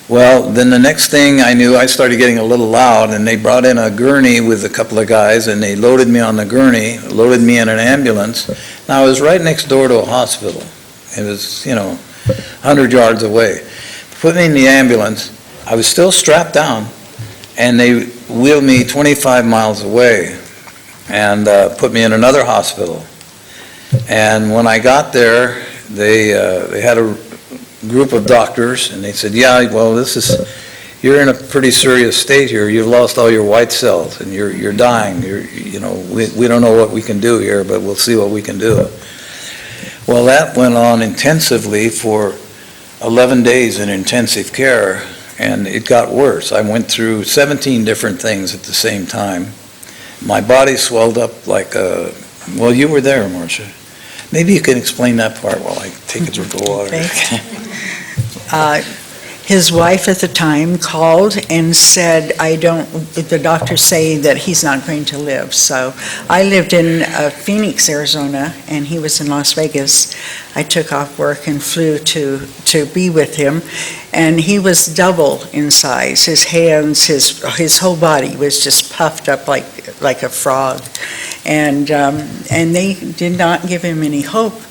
Well, then the next thing I knew, I started getting a little loud, and they brought in a gurney with a couple of guys, and they loaded me on the gurney, loaded me in an ambulance. Now, I was right next door to a hospital. It was, 100 yards away. Put me in the ambulance. I was still strapped down, and they wheeled me 25 miles away and put me in another hospital. And when I got there, they had a group of doctors, and they said, yeah, well, you're in a pretty serious state here. You've lost all your white cells, and you're dying. We don't know what we can do here, but we'll see what we can do. Well, that went on intensively for 11 days in intensive care, and it got worse. I went through 17 different things at the same time. My body swelled up like well, you were there, Marcia. Maybe you can explain that part while I take a drink of water. His wife at the time called and said, the doctors say that he's not going to live. So I lived in Phoenix, Arizona, and he was in Las Vegas. I took off work and flew to be with him, and he was double in size. His hands, his whole body was just puffed up like a frog. And they did not give him any hope.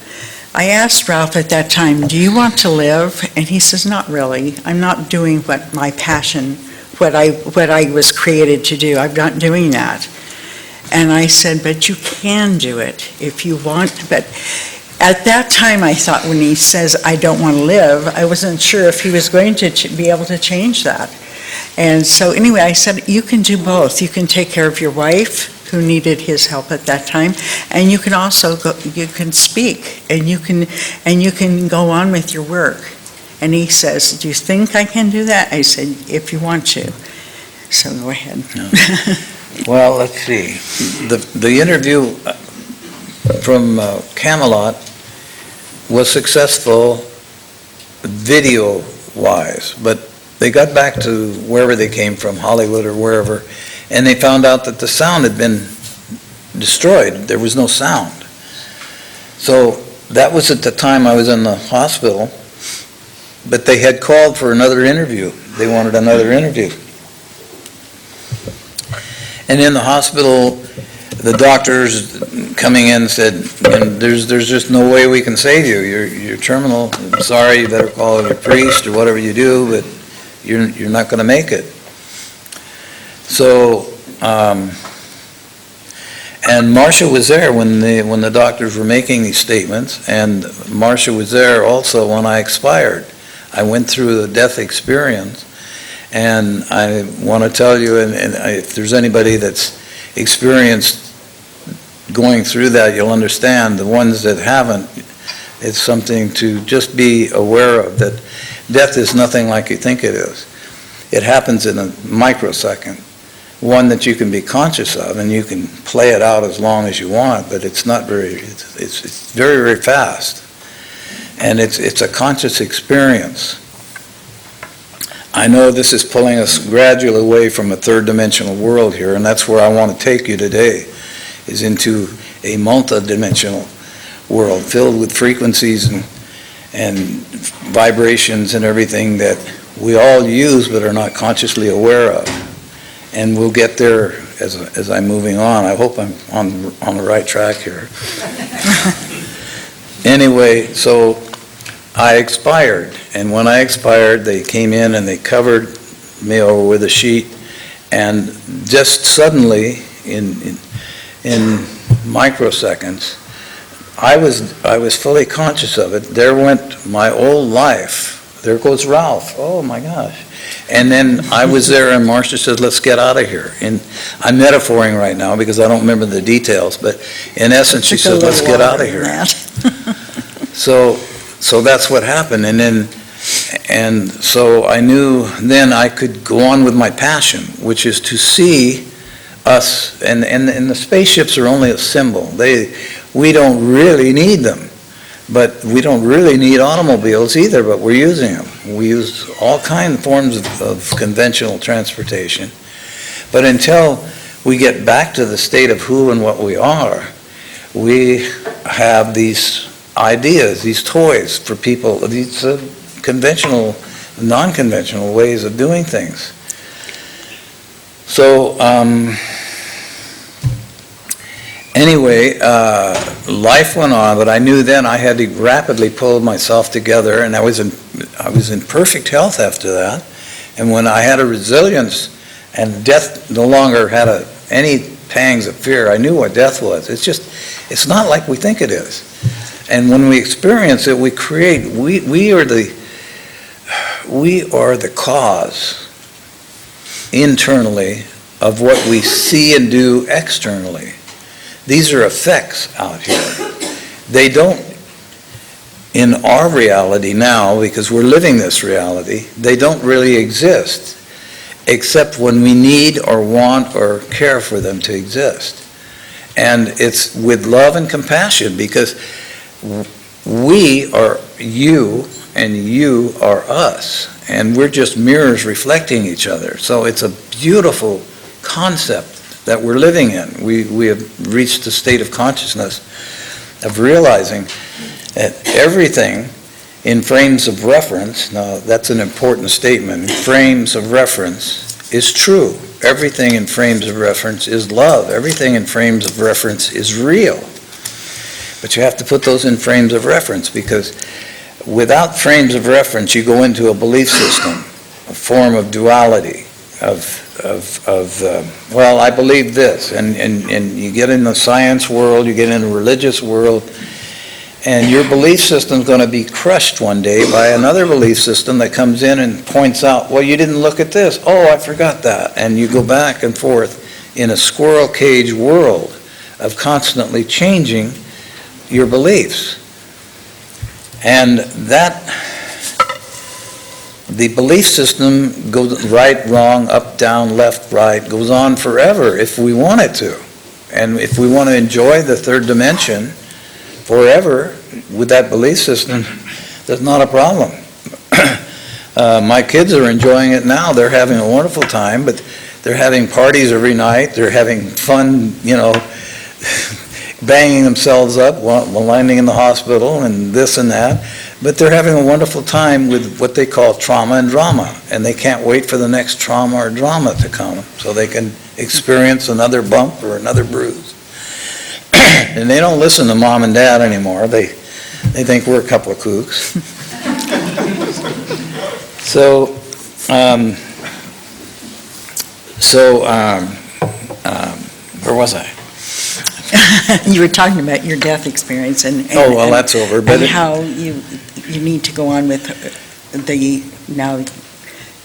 I asked Ralph at that time, do you want to live? And he says, not really. I'm not doing what my passion, what I was created to do. I'm not doing that. And I said, but you can do it if you want. But at that time, I thought when he says, I don't want to live, I wasn't sure if he was going to be able to change that. And so anyway, I said, you can do both. You can take care of your wife, who needed his help at that time, and you can also you can speak, and you can go on with your work. And he says, do you think I can do that? I said, if you want to. So go ahead. No. Well, let's see. The interview from Camelot was successful video-wise, but they got back to wherever they came from, Hollywood or wherever, and they found out that the sound had been destroyed. There was no sound. So that was at the time I was in the hospital, but they had called for another interview. They wanted another interview. And in the hospital, the doctors coming in said, there's just no way we can save you. You're terminal. I'm sorry, you better call your priest or whatever you do, but you're not going to make it. So, and Marcia was there when the doctors were making these statements, and Marcia was there also when I expired. I went through the death experience, and I want to tell you, and if there's anybody that's experienced going through that, you'll understand. The ones that haven't, it's something to just be aware of, that death is nothing like you think it is. It happens in a microsecond. one that you can be conscious of, and you can play it out as long as you want, but it's not very, it's very, very fast. And it's a conscious experience. I know this is pulling us gradually away from a third-dimensional world here, and that's where I want to take you today, is into a multi-dimensional world filled with frequencies and vibrations and everything that we all use but are not consciously aware of. And we'll get there as I'm moving on. I hope I'm on the right track here. Anyway, so I expired, and when I expired, they came in and they covered me over with a sheet, and just suddenly, in microseconds, I was fully conscious of it. There went my old life. There goes Ralph. Oh my gosh. And then I was there, and Marcia said, let's get out of here. And I'm metaphoring right now because I don't remember the details, but in essence, she said, let's get out of here. So that's what happened. And so I knew then I could go on with my passion, which is to see us, and the spaceships are only a symbol. We don't really need them. But we don't really need automobiles either, but we're using them. We use all kinds of forms of conventional transportation. But until we get back to the state of who and what we are, we have these ideas, these toys for people, these conventional, non-conventional ways of doing things. So, anyway, life went on, but I knew then I had to rapidly pull myself together, and I was in perfect health after that. And when I had a resilience, and death no longer had any pangs of fear, I knew what death was. It's not like we think it is. And when we experience it, we create. We are the cause internally of what we see and do externally. These are effects out here. They don't, in our reality now, because we're living this reality, they don't really exist, except when we need or want or care for them to exist. And it's with love and compassion, because we are you and you are us, and we're just mirrors reflecting each other. So it's a beautiful concept that we're living in. We have reached a state of consciousness of realizing that everything in frames of reference, now that's an important statement, frames of reference is true. Everything in frames of reference is love. Everything in frames of reference is real. But you have to put those in frames of reference, because without frames of reference, you go into a belief system, a form of duality, well, I believe this, and you get in the science world, you get in the religious world, and your belief system's going to be crushed one day by another belief system that comes in and points out, well, you didn't look at this. Oh, I forgot that. And you go back and forth in a squirrel cage world of constantly changing your beliefs. And the belief system goes right, wrong, up, down, left, right, goes on forever if we want it to. And if we want to enjoy the third dimension forever with that belief system, that's not a problem. My kids are enjoying it now. They're having a wonderful time, but they're having parties every night. They're having fun, banging themselves up while landing in the hospital and this and that. But they're having a wonderful time with what they call trauma and drama, and they can't wait for the next trauma or drama to come so they can experience another bump or another bruise. And they don't listen to mom and dad anymore. They think we're a couple of kooks. Where was I? You were talking about your death experience and that's over. But how you need to go on with the now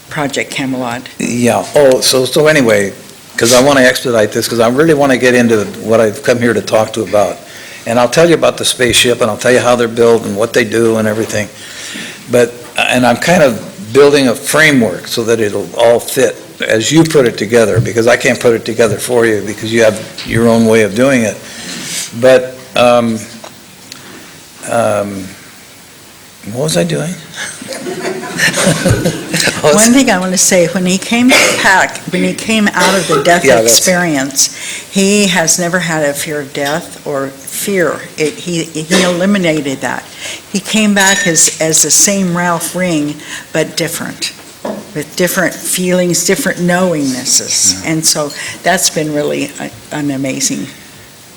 Project Camelot. Yeah. So anyway, because I want to expedite this, because I really want to get into what I've come here to talk to about. And I'll tell you about the spaceship, and I'll tell you how they're built and what they do and everything. And I'm kind of building a framework so that it'll all fit as you put it together, because I can't put it together for you because you have your own way of doing it. But what was I doing? One thing I want to say, when he came back, when he came out of the death Yeah, that's- experience, he has never had a fear of death or fear. He eliminated that. He came back as the same Ralph Ring, but different, with different feelings, different knowingnesses. And so that's been really an amazing.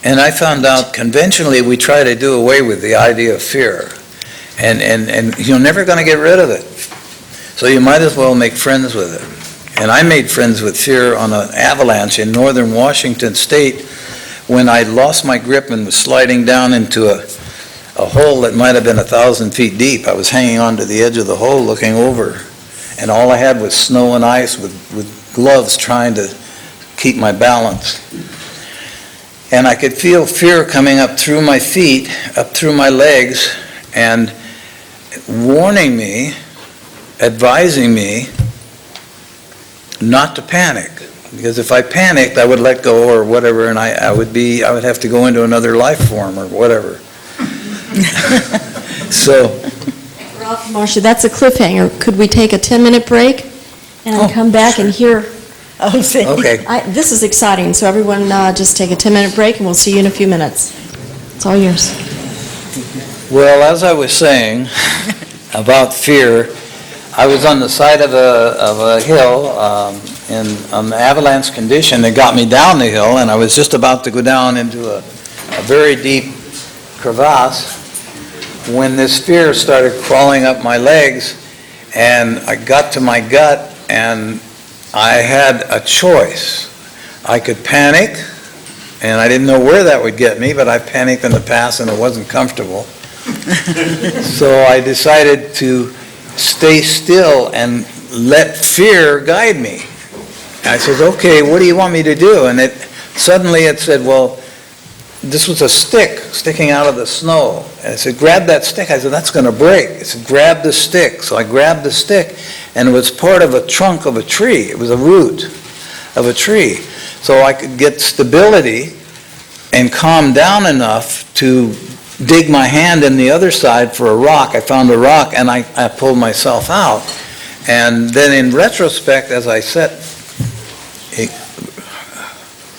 And I found out conventionally we try to do away with the idea of fear. And you're never going to get rid of it. So you might as well make friends with it. And I made friends with fear on an avalanche in northern Washington State when I lost my grip and was sliding down into a hole that might have been 1,000 feet deep. I was hanging onto the edge of the hole looking over. And all I had was snow and ice with gloves trying to keep my balance. And I could feel fear coming up through my feet, up through my legs, and warning me, advising me not to panic. Because if I panicked, I would let go or whatever, and I would have to go into another life form or whatever. So, Ralph, Marcia, that's a cliffhanger. Could we take a 10-minute break and come back and hear? Oh, see. okay. This is exciting, so everyone just take a 10-minute break and we'll see you in a few minutes. It's all yours. Well, as I was saying about fear, I was on the side of a hill in an avalanche condition that got me down the hill, and I was just about to go down into a very deep crevasse when this fear started crawling up my legs, and I got to my gut, and I had a choice. I could panic, and I didn't know where that would get me, but I panicked in the past and it wasn't comfortable. So I decided to stay still and let fear guide me. I said, okay, what do you want me to do? And suddenly it said, well, this was a stick sticking out of the snow. And it said, grab that stick. I said, that's going to break. It said, grab the stick. So I grabbed the stick, and it was part of a trunk of a tree. It was a root of a tree. So I could get stability and calm down enough to dig my hand in the other side for a rock. I found a rock, and I pulled myself out. And then in retrospect, as I sat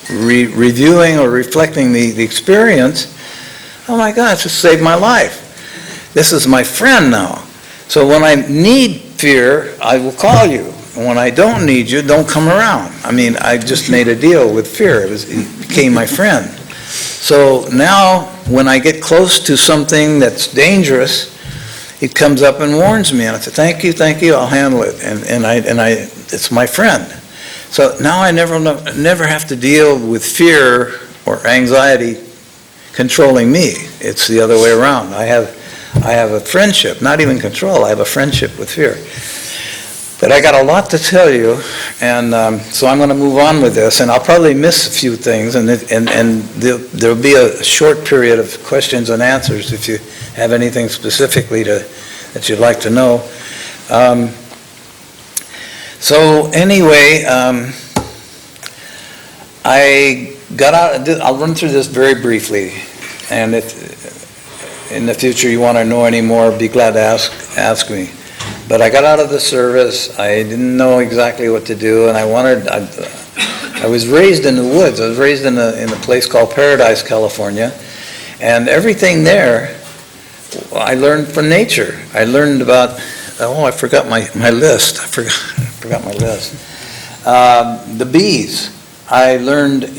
reviewing or reflecting the experience, oh my God, it just saved my life. This is my friend now. So when I need fear, I will call you. And when I don't need you, don't come around. I mean, I just made a deal with fear. It became my friend. So now when I get close to something that's dangerous, it comes up and warns me. And I say, thank you, I'll handle it. And it's my friend. So now I never have to deal with fear or anxiety controlling me. It's the other way around. I have a friendship, not even control, I have a friendship with fear. But I got a lot to tell you, and so I'm going to move on with this, and I'll probably miss a few things, and there'll be a short period of questions and answers if you have anything specifically that you'd like to know. So anyway, I got out. I'll run through this very briefly, and if in the future you want to know any more, be glad to ask me. But I got out of the service. I didn't know exactly what to do, and I was raised in the woods. I was raised in a place called Paradise, California, and everything there I learned from nature. I learned about. I forgot my list. I forgot my list. The bees. I learned,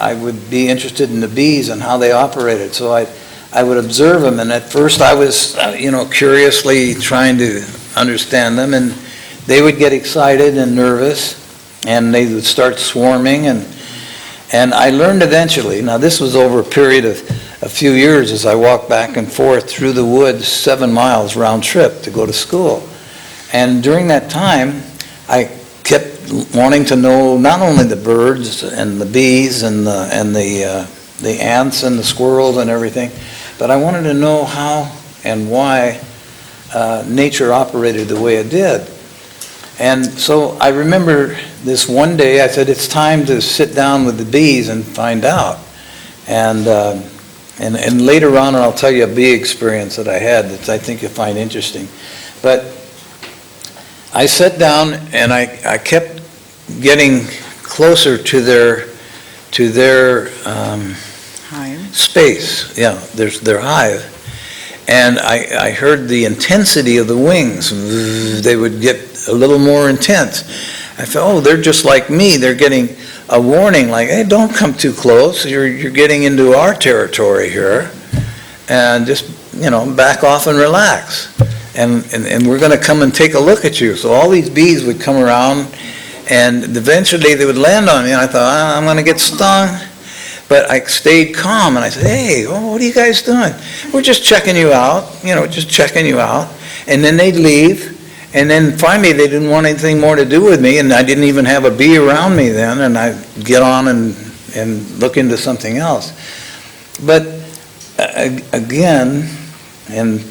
I would be interested in the bees and how they operated. So I would observe them, and at first I was, curiously trying to understand them, and they would get excited and nervous, and they would start swarming, and I learned eventually. Now this was over a period of a few years as I walked back and forth through the woods, 7 miles round trip to go to school. And during that time, I kept wanting to know not only the birds and the bees and the ants and the squirrels and everything, but I wanted to know how and why nature operated the way it did. And so I remember this one day, I said, it's time to sit down with the bees and find out. And later on, I'll tell you a bee experience that I had that I think you'll find interesting. But I sat down and I kept getting closer to their Hive. space, their hive. And I heard the intensity of the wings. They would get a little more intense. I thought, oh, they're just like me. They're getting a warning like, hey, don't come too close. You're getting into our territory here. And just, back off and relax. And we're going to come and take a look at you. So all these bees would come around, and eventually they would land on me. And I thought, I'm going to get stung. But I stayed calm, and I said, hey, what are you guys doing? We're just checking you out, just checking you out. And then they'd leave, and then finally they didn't want anything more to do with me, and I didn't even have a bee around me then, and I'd get on and look into something else. But again, and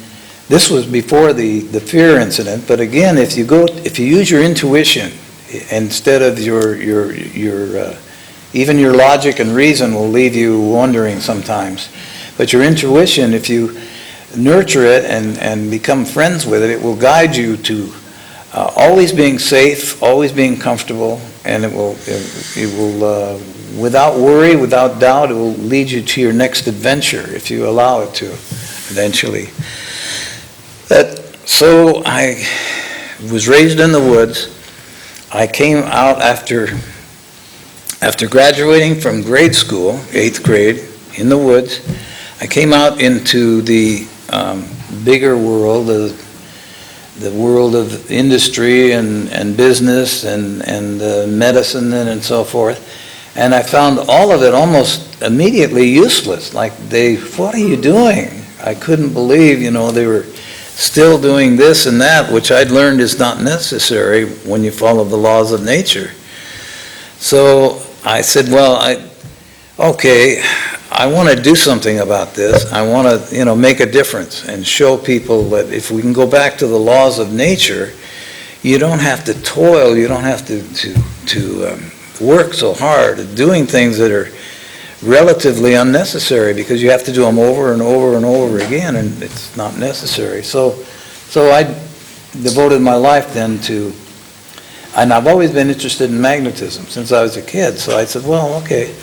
this was before the fear incident, but again, if you use your intuition instead of your even your logic and reason will leave you wondering sometimes. But your intuition, if you nurture it and become friends with it, it will guide you to always being safe, always being comfortable, and it will, without worry, without doubt, it will lead you to your next adventure if you allow it to, eventually. So I was raised in the woods. I came out after graduating from grade school, 8th grade, in the woods. I came out into the bigger world, the world of industry and business and medicine and so forth. And I found all of it almost immediately useless. Like what are you doing? I couldn't believe, they were still doing this and that, which I'd learned is not necessary when you follow the laws of nature. So I said, well, I want to do something about this. I want to, make a difference and show people that if we can go back to the laws of nature, you don't have to toil, you don't have to work so hard at doing things that are relatively unnecessary because you have to do them over and over and over again, and it's not necessary. So I devoted my life then to. And I've always been interested in magnetism since I was a kid. So I said, well, okay,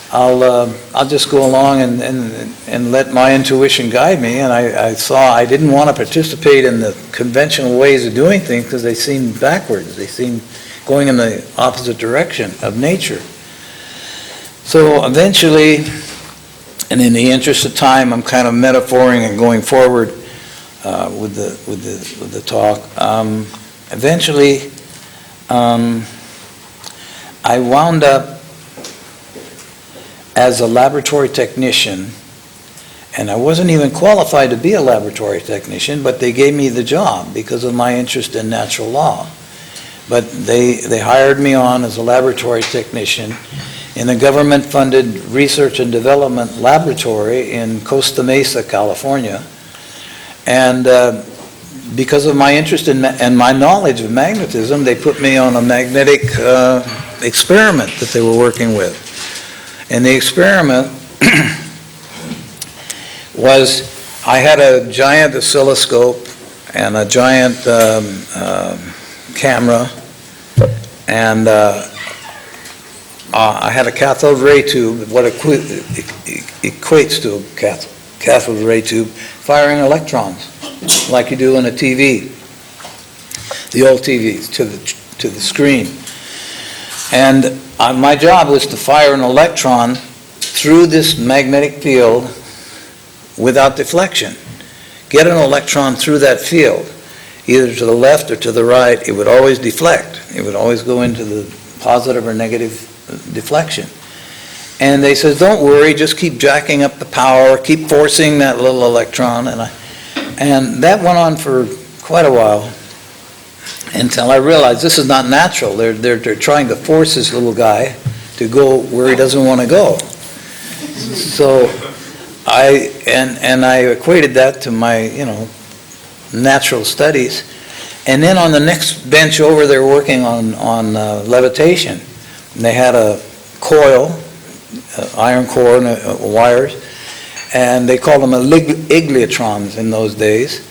I'll just go along and let my intuition guide me. And I saw I didn't want to participate in the conventional ways of doing things because they seemed backwards. They seemed going in the opposite direction of nature. So eventually, and in the interest of time, I'm kind of metaphoring and going forward with the talk. Eventually. I wound up as a laboratory technician, and I wasn't even qualified to be a laboratory technician, but they gave me the job because of my interest in natural law. But they hired me on as a laboratory technician in a government-funded research and development laboratory in Costa Mesa, California. And because of my interest and my knowledge of magnetism, they put me on a magnetic experiment that they were working with. And the experiment was, I had a giant oscilloscope and a giant camera, and I had a cathode ray tube, what equates to a cathode ray tube, firing electrons, like you do in a TV, the old TVs, to the screen. And my job was to fire an electron through this magnetic field without deflection. Get an electron through that field, either to the left or to the right. It would always deflect. It would always go into the positive or negative deflection. And they said, don't worry, just keep jacking up the power, keep forcing that little electron. And that went on for quite a while until I realized this is not natural. They're trying to force this little guy to go where he doesn't want to go. So I equated that to my, natural studies. And then on the next bench over, they're working on levitation. And they had a coil, iron core and wires, and they called them igliotrons in those days.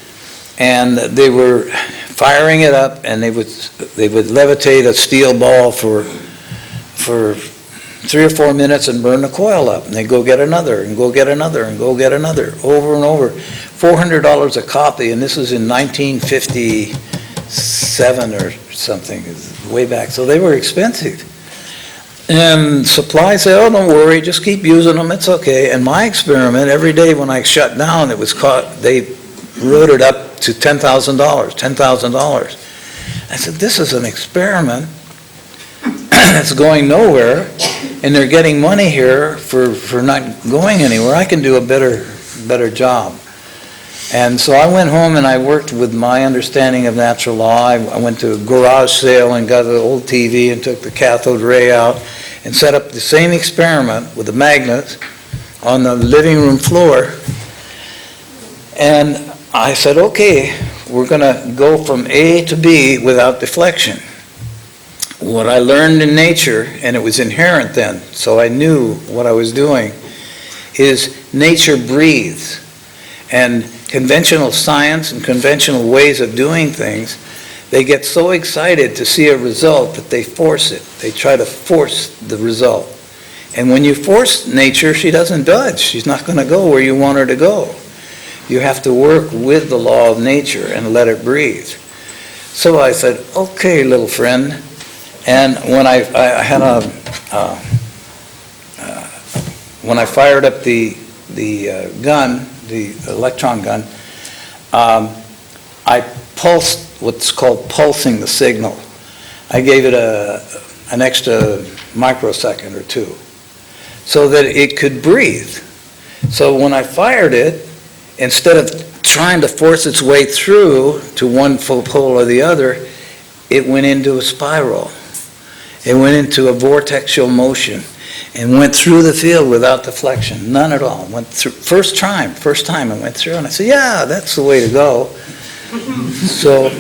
And they were firing it up, and they would levitate a steel ball for 3 or 4 minutes and burn the coil up. And they go get another, and go get another, and go get another, over and over. $400 a copy, and this was in 1957 or something, way back. So they were expensive. And supply said, oh, don't worry, just keep using them, it's okay. And my experiment, every day when I shut down, it was caught, they wrote it up to $10,000. I said, this is an experiment that's going nowhere, and they're getting money here for not going anywhere. I can do a better job. And so I went home and I worked with my understanding of natural law. I went to a garage sale and got an old TV and took the cathode ray out and set up the same experiment with the magnets on the living room floor. And I said, okay, we're going to go from A to B without deflection. What I learned in nature, and it was inherent then, so I knew what I was doing, is nature breathes. And conventional science and conventional ways of doing things, they get so excited to see a result that they force it. They try to force the result. And when you force nature, she doesn't budge. She's not going to go where you want her to go. You have to work with the law of nature and let it breathe. So I said, okay, little friend. And when I had when I fired up the gun, the electron gun, I pulsed what's called pulsing the signal. I gave it an extra microsecond or two so that it could breathe. So when I fired it, instead of trying to force its way through to one pole or the other, it went into a spiral. It went into a vortexual motion and went through the field without deflection, none at all. Went through, first time it went through, and I said, yeah, that's the way to go. So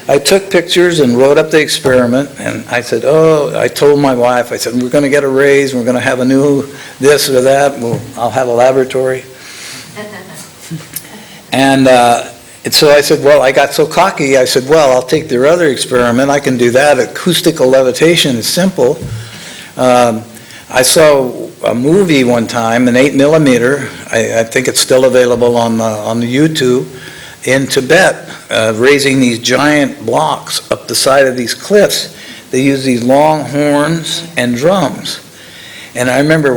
I took pictures and wrote up the experiment, and I said, I told my wife, I said, we're going to get a raise, we're going to have a new this or that, I'll have a laboratory. And so I said, well, I got so cocky, I said, well, I'll take their other experiment, I can do that. Acoustical levitation is simple. I saw a movie one time, an 8mm, I think it's still available on the YouTube, in Tibet, raising these giant blocks up the side of these cliffs. They use these long horns and drums. And I remember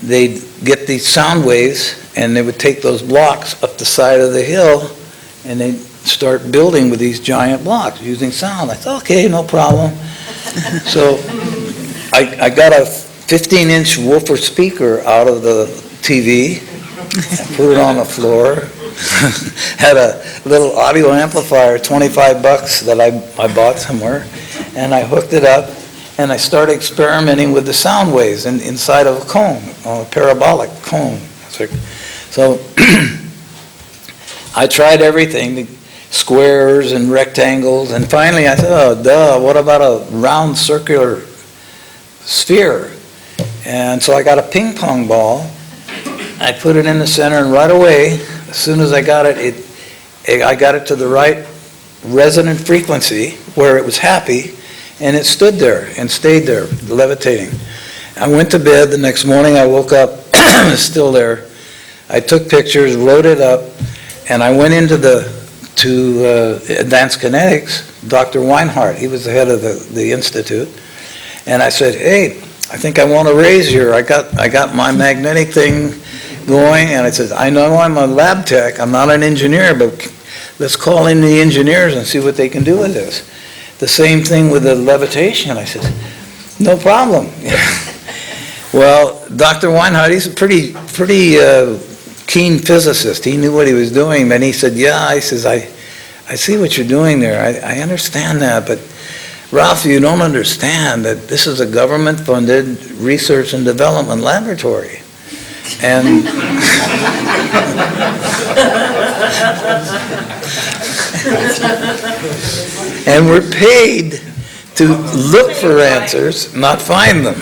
they'd get these sound waves, and they would take those blocks up the side of the hill, and they'd start building with these giant blocks using sound. I thought, okay, no problem. So I got a 15-inch woofer speaker out of the TV, put it on the floor, had a little audio amplifier, $25 that I bought somewhere, and I hooked it up, and I started experimenting with the sound waves inside of a cone, a parabolic cone. So I tried everything, the squares and rectangles, and finally I said, what about a round circular sphere? And so I got a ping pong ball, I put it in the center, and right away, as soon as I got it, I got it to the right resonant frequency where it was happy, and it stood there and stayed there, levitating. I went to bed. The next morning I woke up, it was still there. I took pictures, wrote it up, and I went into Advanced Kinetics, Dr. Weinhardt, he was the head of the institute, and I said, hey, I think I want to raise here. I got my magnetic thing going, and I said, I know I'm a lab tech, I'm not an engineer, but let's call in the engineers and see what they can do with this. The same thing with the levitation. I said, no problem. Well, Dr. Weinhardt, he's a pretty keen physicist. He knew what he was doing, and he said, yeah, he says, I see what you're doing there. I understand that, but Ralph, you don't understand that this is a government-funded research and development laboratory. And And we're paid to look for answers, not find them.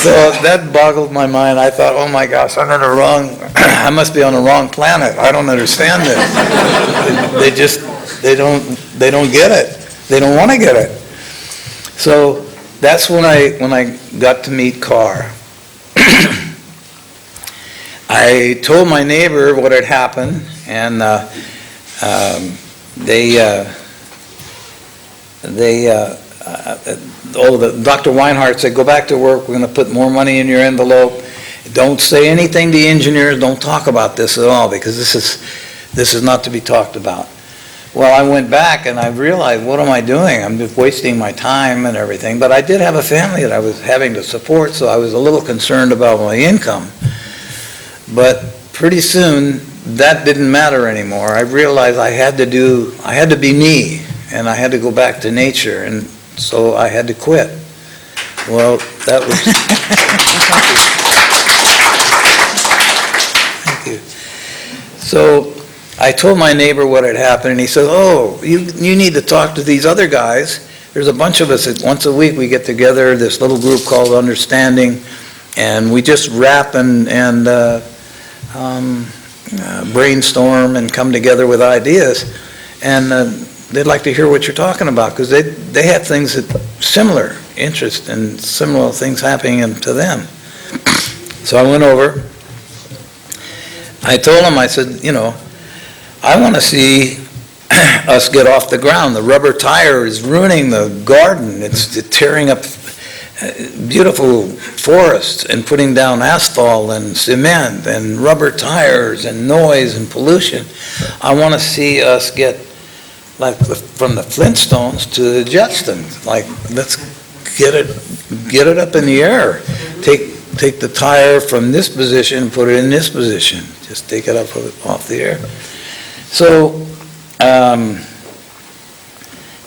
So that boggled my mind. I thought, oh my gosh, I'm in the wrong, I must be on the wrong planet. I don't understand this. They don't get it. They don't want to get it. So that's when I got to meet Carr. I told my neighbor what had happened, and Dr. Weinhardt said, go back to work, we're going to put more money in your envelope. Don't say anything to the engineers, don't talk about this at all, because this is not to be talked about. Well, I went back and I realized, what am I doing? I'm just wasting my time and everything. But I did have a family that I was having to support, so I was a little concerned about my income. But pretty soon, that didn't matter anymore. I realized I had to be me, and I had to go back to nature, and so I had to quit. Well, that was... Thank you. So I told my neighbor what had happened, and he said, oh, you need to talk to these other guys. There's a bunch of us that once a week we get together, this little group called Understanding, and we just rap and brainstorm and come together with ideas. And they'd like to hear what you're talking about, because they have things that similar interest and similar things happening to them. So I went over. I told them, I said, I want to see us get off the ground. The rubber tire is ruining the garden. It's tearing up beautiful forests and putting down asphalt and cement and rubber tires and noise and pollution. I want to see us get like from the Flintstones to the Jetsons. Like, let's get it up in the air. Take the tire from this position, put it in this position. Just take it up off the air. So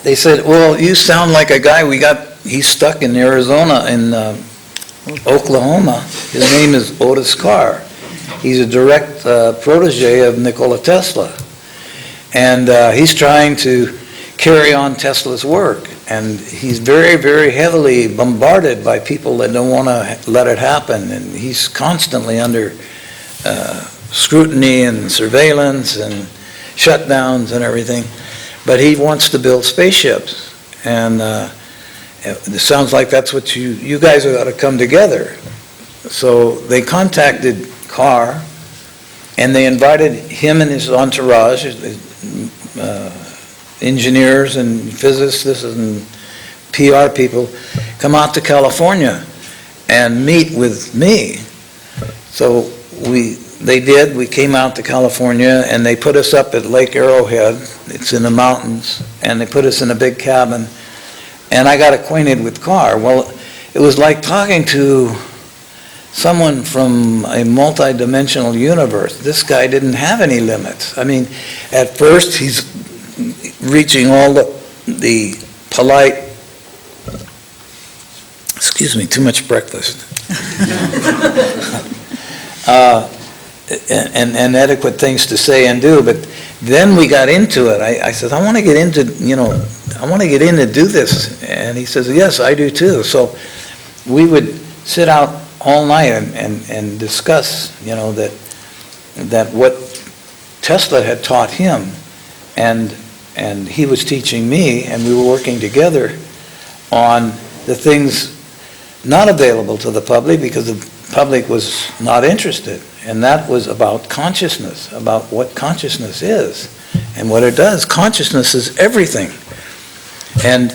they said, well, you sound like a guy he's stuck in Arizona, in Oklahoma. His name is Otis Carr. He's a direct protege of Nikola Tesla. And he's trying to carry on Tesla's work. And he's very, very heavily bombarded by people that don't want to let it happen. And he's constantly under scrutiny and surveillance and shutdowns and everything. But he wants to build spaceships. And it sounds like that's what you guys have got to come together. So they contacted Carr, and they invited him and his entourage, engineers and physicists and PR people, come out to California and meet with me. So they did. We came out to California, and they put us up at Lake Arrowhead. It's in the mountains, and they put us in a big cabin. And I got acquainted with Carr. Well, it was like talking to someone from a multi-dimensional universe. This guy didn't have any limits. I mean, at first he's reaching all the polite, excuse me, too much breakfast, and adequate things to say and do, but then we got into it. I said, I want to get into, I want to get in to do this. And he says, yes, I do too. So we would sit out all night and discuss, that what Tesla had taught him, and he was teaching me, and we were working together on the things not available to the public because the public was not interested. And that was about consciousness, about what consciousness is and what it does. Consciousness is everything. And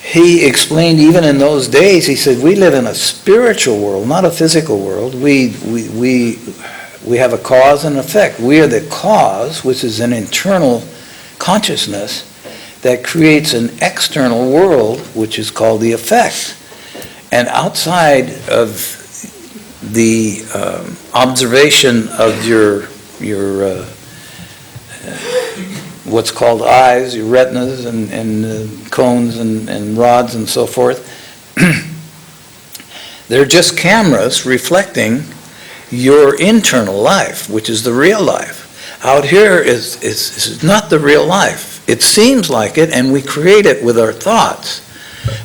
he explained even in those days, he said, we live in a spiritual world, not a physical world. We have a cause and effect. We are the cause, which is an internal consciousness that creates an external world, which is called the effect. And outside of the observation of your what's called eyes, your retinas and cones and rods and so forth, They're just cameras reflecting your internal life, which is the real life. Out here is not the real life. It seems like it, and we create it with our thoughts.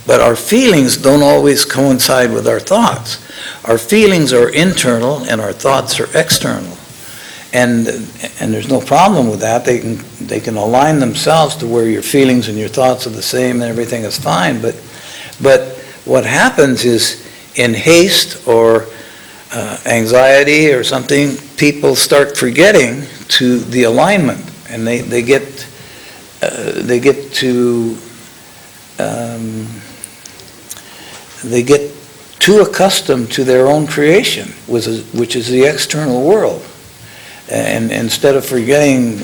But our feelings don't always coincide with our thoughts. Our feelings are internal, and our thoughts are external. And there's no problem with that. They can align themselves to where your feelings and your thoughts are the same, and everything is fine. But what happens is, in haste or anxiety or something, people start forgetting to the alignment, and they get too accustomed to their own creation, which is the external world. And instead of forgetting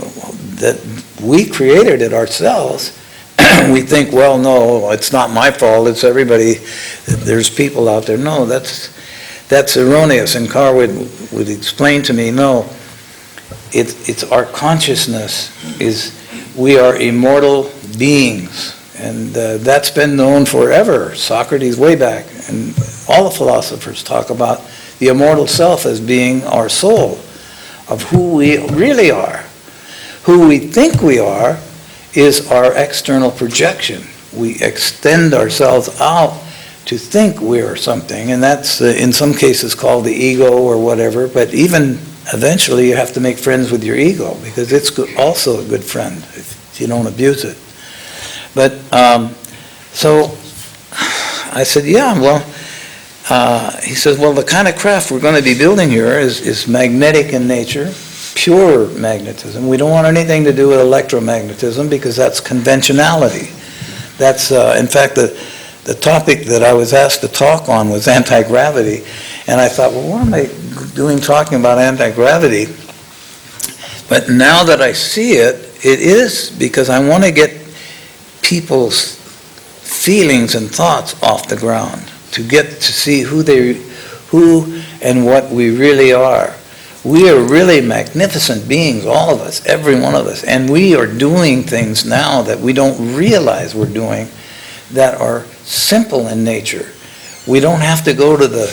that we created it ourselves, we think, well, no, it's not my fault, it's everybody, there's people out there. No, that's erroneous. And Carr would explain to me, no, it's our consciousness we are immortal beings. And that's been known forever. Socrates way back, and all the philosophers talk about the immortal self as being our soul, of who we really are. Who we think we are is our external projection. We extend ourselves out to think we're something, and that's in some cases called the ego or whatever, but even eventually you have to make friends with your ego, because it's also a good friend if you don't abuse it. But, so I said, yeah, well, he says, well, the kind of craft we're going to be building here is magnetic in nature, pure magnetism. We don't want anything to do with electromagnetism, because that's conventionality. That's, in fact, the topic that I was asked to talk on was anti-gravity. And I thought, well, what am I doing talking about anti-gravity? But now that I see it, it is because I want to get people's feelings and thoughts off the ground, to get to see who and what we really are. We are really magnificent beings, all of us, every one of us, and we are doing things now that we don't realize we're doing that are simple in nature. We don't have to go to the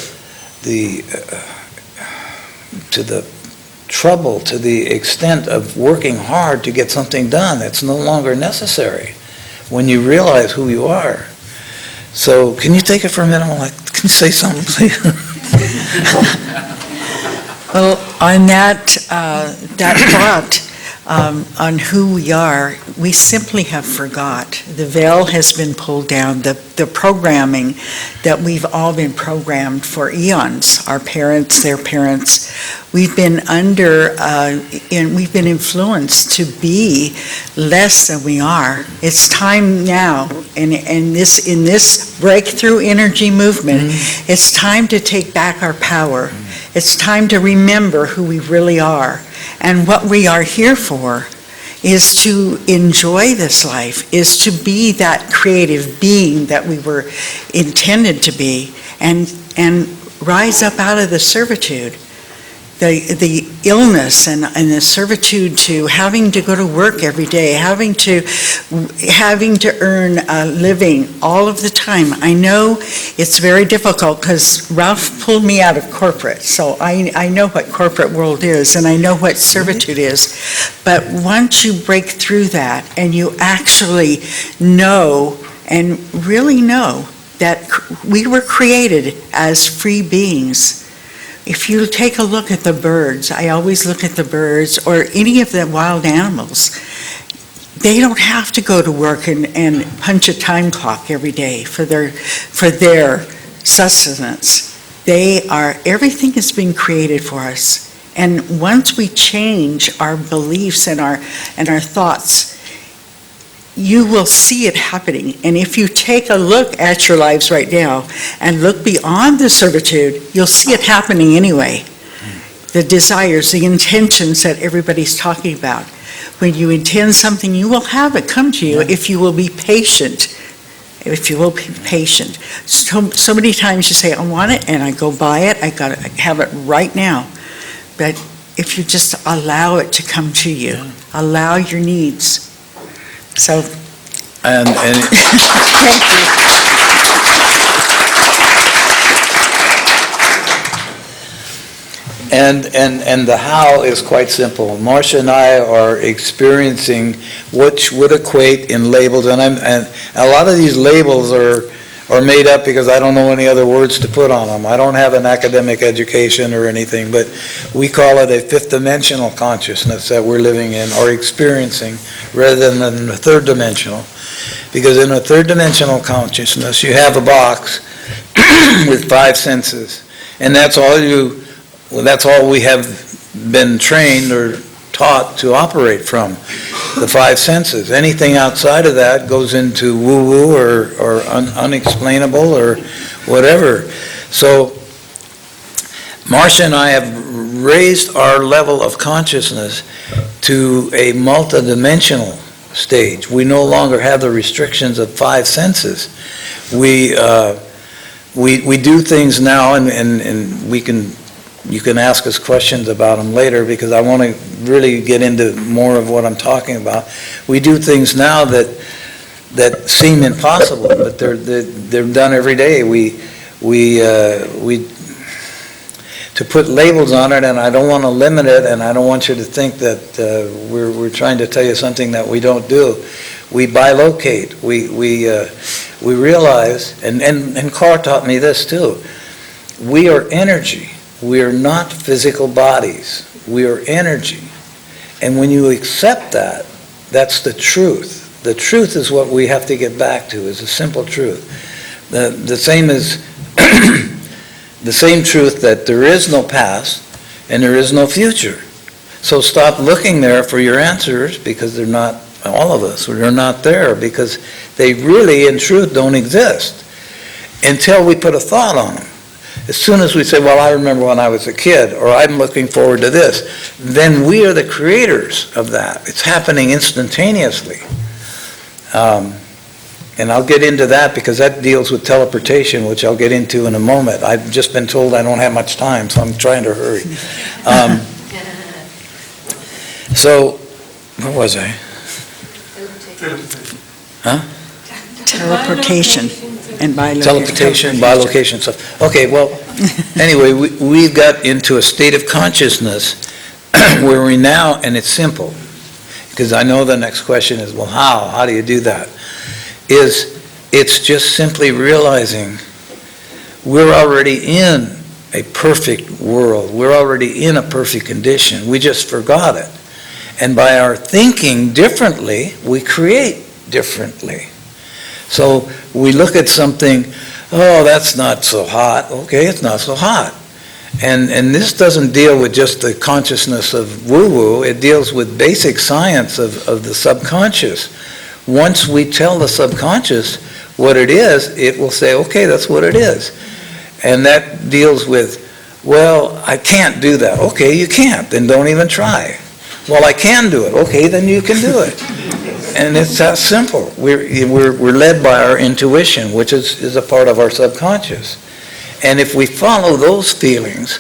trouble, to the extent of working hard to get something done. It's no longer necessary when you realize who you are. So can you take it for a minute? Can you say something, please? Well, on that thought, on who we are, we simply have forgot. The veil has been pulled down. The programming that we've all been programmed for eons, our parents, their parents, we've been we've been influenced to be less than we are. It's time now, and in this breakthrough energy movement, it's time to take back our power. It's time to remember who we really are. And what we are here for is to enjoy this life, is to be that creative being that we were intended to be, and rise up out of the servitude, the illness and the servitude to having to go to work every day, having to earn a living all of the time. I know it's very difficult because Ralph pulled me out of corporate, so I know what corporate world is, and I know what servitude is. But once you break through that and you actually know and really know that we were created as free beings. If you take a look at the birds, I always look at the birds or any of the wild animals, they don't have to go to work and punch a time clock every day for their sustenance. Everything has been created for us. And once we change our beliefs and our thoughts, you will see it happening. And if you take a look at your lives right now and look beyond the servitude, you'll see it happening anyway. The desires, the intentions that everybody's talking about. When you intend something, you will have it come to you if you will be patient. If you will be patient. So many times you say, I want it, and I go buy it, I have it right now. But if you just allow it to come to you, allow your needs. So, and thank you. And the how is quite simple. Marcia and I are experiencing what would equate in labels, and a lot of these labels are made up because I don't know any other words to put on them. I don't have an academic education or anything, but we call it a fifth dimensional consciousness that we're living in or experiencing rather than a third dimensional. Because in a third dimensional consciousness, you have a box with 5 senses, and that's all we have been trained or taught to operate from, the 5 senses. Anything outside of that goes into woo-woo or unexplainable or whatever. So Marcia and I have raised our level of consciousness to a multidimensional stage. We no longer have the restrictions of 5 senses. We do things now, and you can ask us questions about them later because I want to really get into more of what I'm talking about. We do things now that seem impossible, but they're done every day. We to put labels on it, and I don't want to limit it, and I don't want you to think that we're trying to tell you something that we don't do. We bilocate. We realize, and Carl taught me this too. We are energy. We are not physical bodies. We are energy. And when you accept that, that's the truth. The truth is what we have to get back to, is a simple truth. The same is the same truth that there is no past and there is no future. So stop looking there for your answers, because they're not, all of us, they're not there, because they really in truth don't exist until we put a thought on them. As soon as we say, well, I remember when I was a kid, or I'm looking forward to this, then we are the creators of that. It's happening instantaneously. And I'll get into that because that deals with teleportation, which I'll get into in a moment. I've just been told I don't have much time, so I'm trying to hurry. So, where was I? Huh? Teleportation and bilocation. Teleportation, bilocation stuff. Okay, well, anyway, we've got into a state of consciousness where we now, and it's simple, because I know the next question is, well, how? How do you do that? It's just simply realizing we're already in a perfect world. We're already in a perfect condition. We just forgot it. And by our thinking differently, we create differently. So we look at something, oh, that's not so hot. Okay, it's not so hot. And this doesn't deal with just the consciousness of woo-woo. It deals with basic science of the subconscious. Once we tell the subconscious what it is, it will say, okay, that's what it is. And that deals with, well, I can't do that. Okay, you can't, then don't even try. Well, I can do it. Okay, then you can do it. And it's that simple. We're led by our intuition, which is a part of our subconscious. And if we follow those feelings,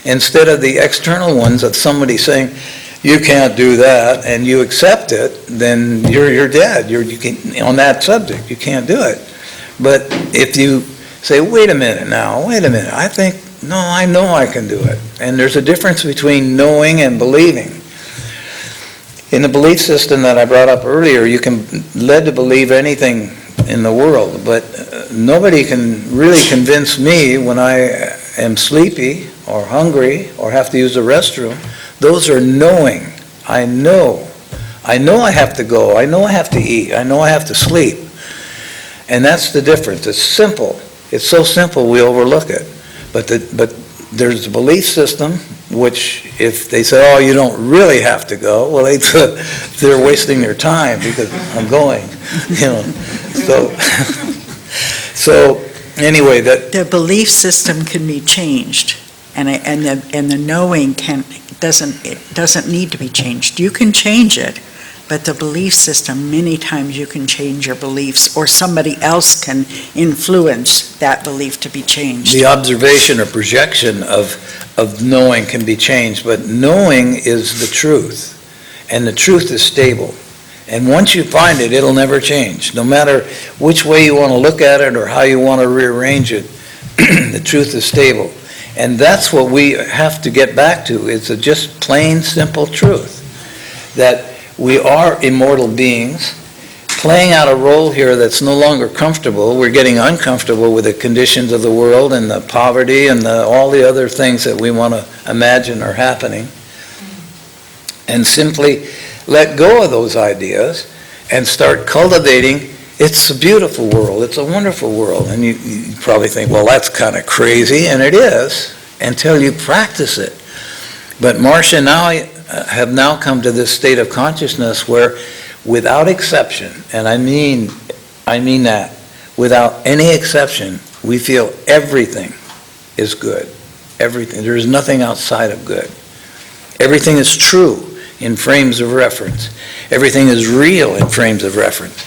instead of the external ones of somebody saying, you can't do that, and you accept it, then you're dead. You can, on that subject, you can't do it. But if you say, wait a minute, I know I can do it. And there's a difference between knowing and believing. In the belief system that I brought up earlier, you can led to believe anything in the world, but nobody can really convince me when I am sleepy or hungry or have to use the restroom. Those are knowing. I know I have to go. I know I have to eat. I know I have to sleep. And that's the difference. It's simple. It's so simple we overlook it. But there's a belief system, which if they say, oh, you don't really have to go, well, they're wasting their time because I'm going. So anyway, the belief system can be changed, and the knowing doesn't need to be changed. You can change it, but the belief system, many times you can change your beliefs, or somebody else can influence that belief to be changed. The observation or projection of knowing can be changed, but knowing is the truth, and the truth is stable. And once you find it, it'll never change. No matter which way you want to look at it or how you want to rearrange it, the truth is stable. And that's what we have to get back to. It's a just plain, simple truth that we are immortal beings playing out a role here that's no longer comfortable. We're getting uncomfortable with the conditions of the world and the poverty and all the other things that we want to imagine are happening. And simply let go of those ideas and start cultivating. It's a beautiful world. It's a wonderful world. And you probably think, well, that's kind of crazy. And it is until you practice it. But Marcia and I have now come to this state of consciousness where, without exception, and I mean that, without any exception, we feel everything is good. Everything. There is nothing outside of good. Everything is true in frames of reference. Everything is real in frames of reference.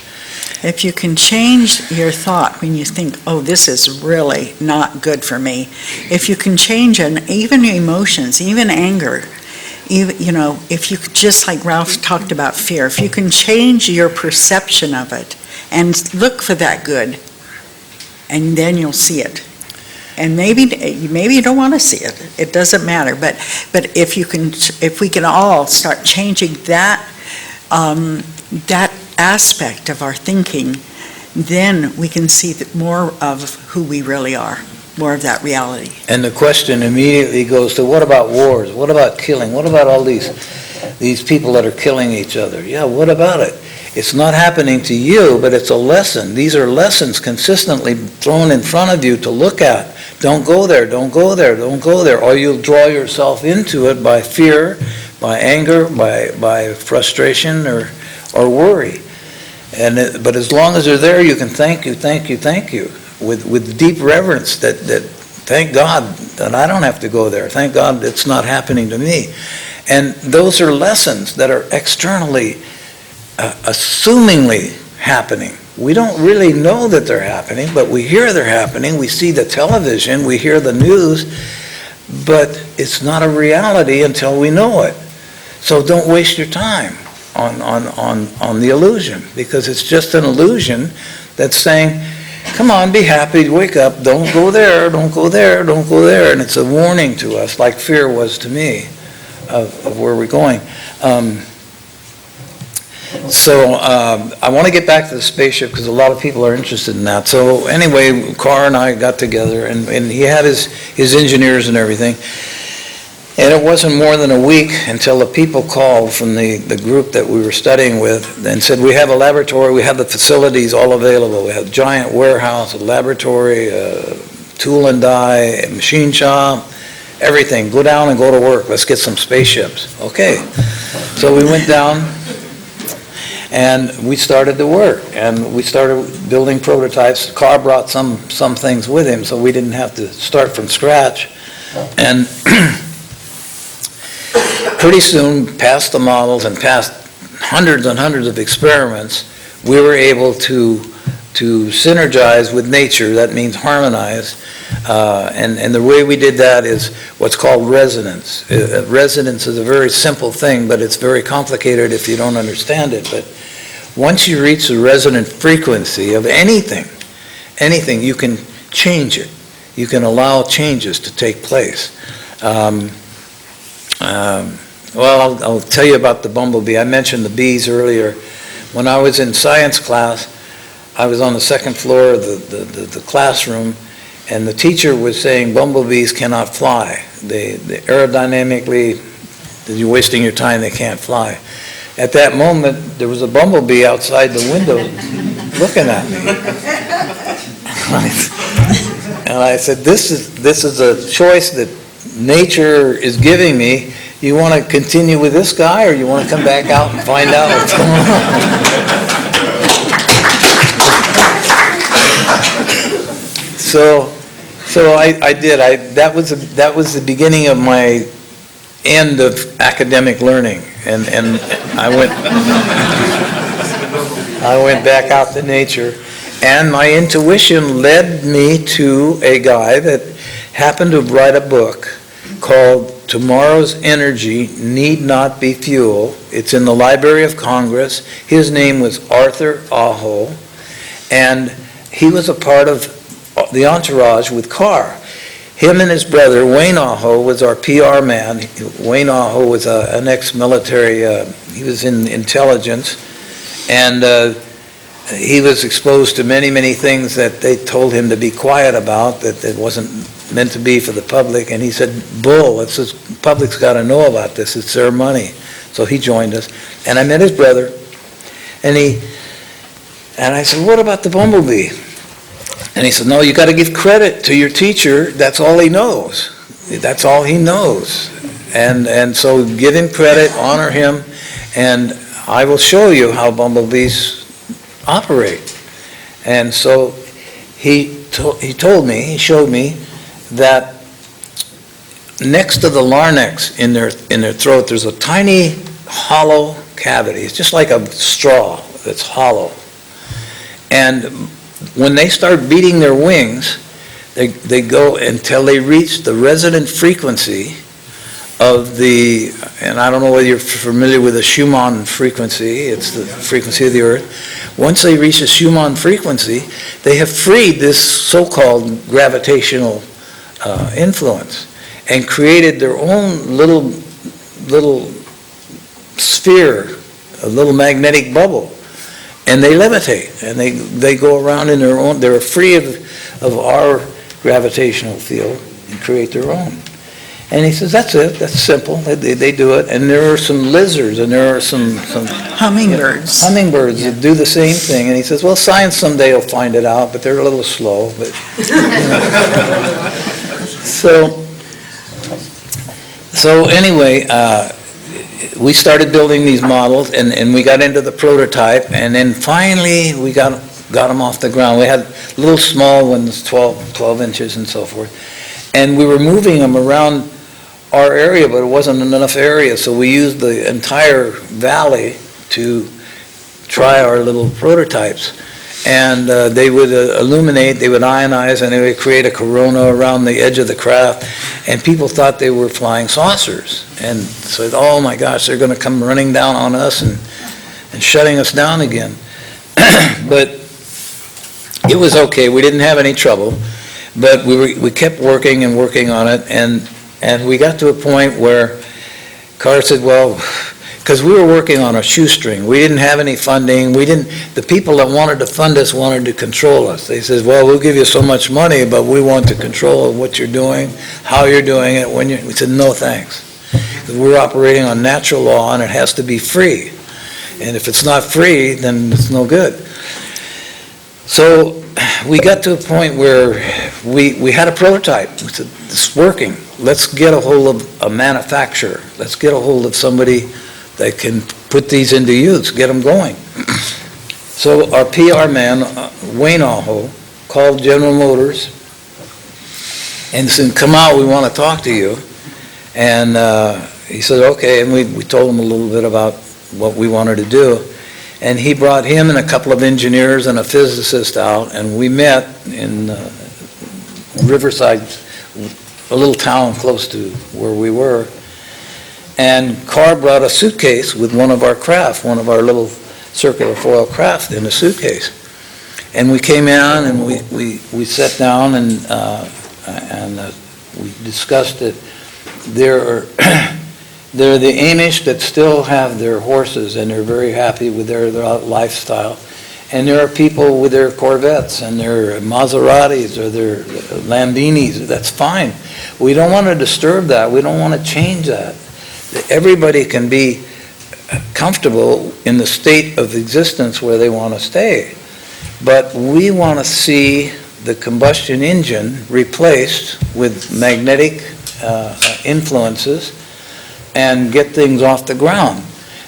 If you can change your thought when you think, oh, this is really not good for me, if you can change even emotions, even anger, even, if you just like Ralph talked about fear, if you can change your perception of it and look for that good, and then you'll see it. And maybe you don't want to see it. It doesn't matter. But if we can all start changing that aspect of our thinking, then we can see more of who we really are, more of that reality. And the question immediately goes to, what about wars? What about killing? What about all these people that are killing each other? Yeah, what about it? It's not happening to you, but it's a lesson. These are lessons consistently thrown in front of you to look at. Don't go there, don't go there, don't go there. Or you'll draw yourself into it by fear, by anger, by frustration or worry. But as long as they're there, you can thank you with deep reverence that thank God that I don't have to go there. Thank God it's not happening to me. And those are lessons that are externally, assumingly happening. We don't really know that they're happening, but we hear they're happening. We see the television, we hear the news, but it's not a reality until we know it. So don't waste your time on the illusion, because it's just an illusion that's saying, come on, be happy, wake up, don't go there, don't go there, don't go there. And it's a warning to us, like fear was to me, of where we're going. So I want to get back to the spaceship because a lot of people are interested in that. So anyway, Carr and I got together, and he had his engineers and everything. And it wasn't more than a week until the people called from the group that we were studying with and said, we have a laboratory, we have the facilities all available. We have a giant warehouse, a laboratory, a tool and die, a machine shop, everything. Go down and go to work. Let's get some spaceships. Okay. So we went down and we started to work. And we started building prototypes. Carr brought some things with him, so we didn't have to start from scratch. And pretty soon, past the models and past hundreds and hundreds of experiments, we were able to synergize with nature. That means harmonize. And the way we did that is what's called resonance. Resonance is a very simple thing, but it's very complicated if you don't understand it. But once you reach the resonant frequency of anything, you can change it. You can allow changes to take place. Well, I'll tell you about the bumblebee. I mentioned the bees earlier. When I was in science class, I was on the second floor of the classroom, and the teacher was saying bumblebees cannot fly. They aerodynamically, you're wasting your time, they can't fly. At that moment, there was a bumblebee outside the window looking at me. And I said, this is a choice that nature is giving me. You want to continue with this guy, or you want to come back out and find out what's going on? So I did. That was the beginning of my end of academic learning, and I went back out to nature, and my intuition led me to a guy that happened to write a book called Tomorrow's Energy Need Not Be Fuel. It's in the Library of Congress. His name was Arthur Aho, and he was a part of the entourage with Carr. him and his brother, Wayne Aho, was our PR man. Wayne Aho was an ex-military, he was in intelligence, and he was exposed to many, many things that they told him to be quiet about, that it wasn't meant to be for the public, and he said, bull, it's the public's got to know about this, it's their money. So he joined us, and I met his brother, and I said, what about the bumblebee? And he said, no, you got to give credit to your teacher, that's all he knows. That's all he knows. And so give him credit, honor him, and I will show you how bumblebees operate. And so he showed me that next to the larynx in their throat, there's a tiny hollow cavity. It's just like a straw that's hollow. And when they start beating their wings, they go until they reach the resonant frequency of the, and I don't know whether you're familiar with the Schumann frequency, it's the frequency of the earth. Once they reach the Schumann frequency, they have freed this so-called gravitational influence and created their own little sphere, a little magnetic bubble. And they levitate, and they go around in their own, they're free of our gravitational field and create their own. And he says, that's it, that's simple, they do it. And there are some lizards, and there are some Hummingbirds. hummingbirds that do the same thing. And he says, well, science someday will find it out, but they're a little slow. But So anyway, we started building these models, and we got into the prototype, and then finally we got them off the ground. We had little small ones, 12 inches and so forth, and we were moving them around our area, but it wasn't enough area, so we used the entire valley to try our little prototypes. And they would illuminate, they would ionize, and they would create a corona around the edge of the craft, and people thought they were flying saucers, and said, oh my gosh, they're going to come running down on us and shutting us down again. But it was okay, we didn't have any trouble, but we kept working and working on it, and we got to a point where Carr said, well, because we were working on a shoestring. We didn't have any funding. The people that wanted to fund us wanted to control us. They said, well, we'll give you so much money, but we want to control what you're doing, how you're doing it, when we said, no thanks. Because we're operating on natural law, and it has to be free. And if it's not free, then it's no good. So we got to a point where we had a prototype. We said, it's working. Let's get a hold of a manufacturer. Let's get a hold of somebody that can put these into use, get them going. So our PR man, Wayne Aho, called General Motors and said, come out, we want to talk to you. And he said, okay, and we told him a little bit about what we wanted to do. And he brought him and a couple of engineers and a physicist out, and we met in Riverside, a little town close to where we were. And Carr brought a suitcase with one of our craft, one of our little circular foil craft in a suitcase. And we came in and we sat down and we discussed that there are the Amish that still have their horses and they're very happy with their lifestyle. And there are people with their Corvettes and their Maseratis or their Lamborghinis. That's fine. We don't want to disturb that. We don't want to change that. Everybody can be comfortable in the state of existence where they want to stay. But we want to see the combustion engine replaced with magnetic influences and get things off the ground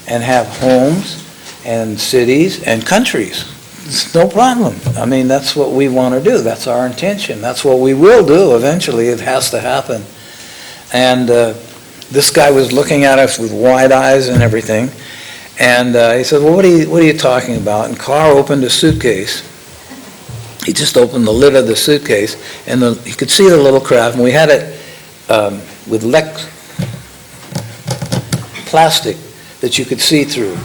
and have homes and cities and countries. It's no problem. I mean, that's what we want to do. That's our intention. That's what we will do eventually. It has to happen. And this guy was looking at us with wide eyes and everything. And he said, well, what are you talking about? And Carr opened a suitcase. He just opened the lid of the suitcase, and he could see the little craft. And we had it with plastic that you could see through.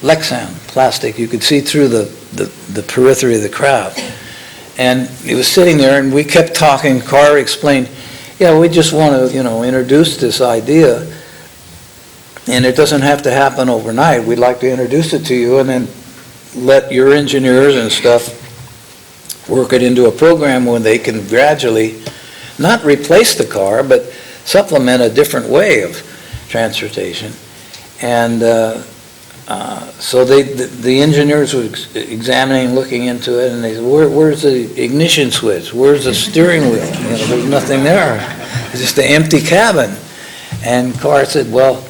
Lexan plastic. You could see through the periphery of the craft. And it was sitting there, and we kept talking. Carr explained, yeah, we just want to, introduce this idea, and it doesn't have to happen overnight. We'd like to introduce it to you and then let your engineers and stuff work it into a program where they can gradually not replace the car, but supplement a different way of transportation. And so the engineers were examining, looking into it, and they said, where's the ignition switch? Where's the steering wheel? There's nothing there. It's just an empty cabin. And Carr said, well,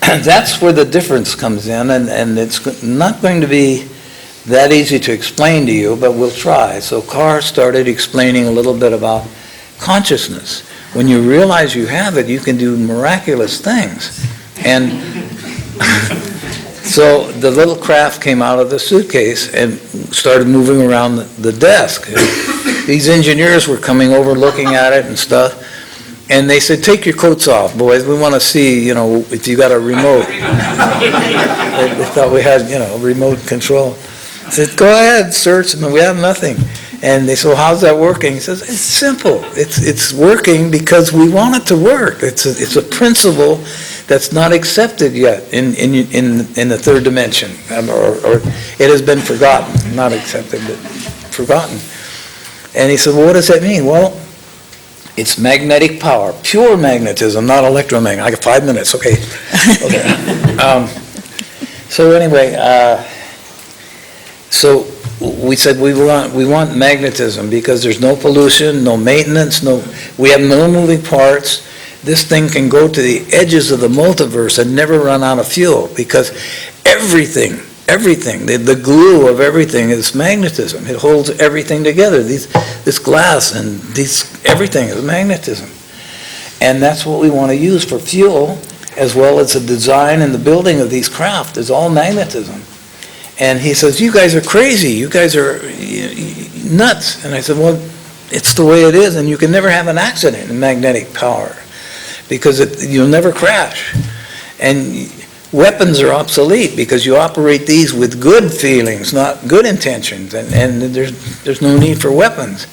that's where the difference comes in, and it's not going to be that easy to explain to you, but we'll try. So Carr started explaining a little bit about consciousness. When you realize you have it, you can do miraculous things. And so the little craft came out of the suitcase and started moving around the desk. These engineers were coming over, looking at it and stuff, and they said, take your coats off, boys. We want to see, if you got a remote. They thought we had, remote control. I said, go ahead, search. And we have nothing. And they said, well, how's that working? He says, it's simple. It's working because we want it to work. It's a principle that's not accepted yet in the third dimension, or it has been forgotten, not accepted, but forgotten. And he said, well, what does that mean? Well, it's magnetic power, pure magnetism, not electromagnetic. I got 5 minutes, okay. So anyway, so we said we want magnetism because there's no pollution, no maintenance, we have no moving parts. This thing can go to the edges of the multiverse and never run out of fuel because everything, the glue of everything is magnetism. It holds everything together. This glass and everything is magnetism. And that's what we want to use for fuel, as well as the design and the building of these craft is all magnetism. And he says, you guys are crazy. You guys are nuts. And I said, well, it's the way it is, and you can never have an accident in magnetic power because you'll never crash. And weapons are obsolete because you operate these with good feelings, not good intentions, and there's no need for weapons.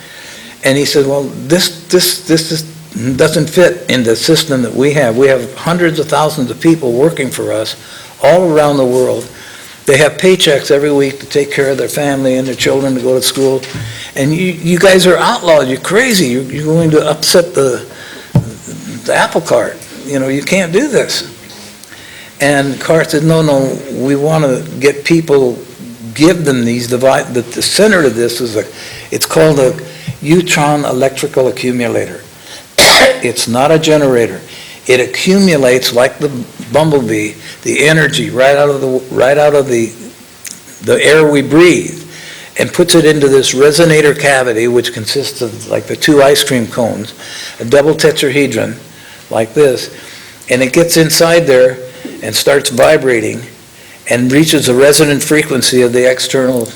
And he said, well, this doesn't fit in the system that we have. We have hundreds of thousands of people working for us all around the world. They have paychecks every week to take care of their family and their children to go to school. And you guys are outlaws. You're crazy. You're going to upset the apple cart. You can't do this. And Carr said, no, we want to get people, give them these devices. The center of this it's called a neutron electrical accumulator. It's not a generator. It accumulates like the bumblebee, the energy right out of the air we breathe, and puts it into this resonator cavity, which consists of like the 2 ice cream cones, a double tetrahedron like this, and it gets inside there and starts vibrating and reaches the resonant frequency of the external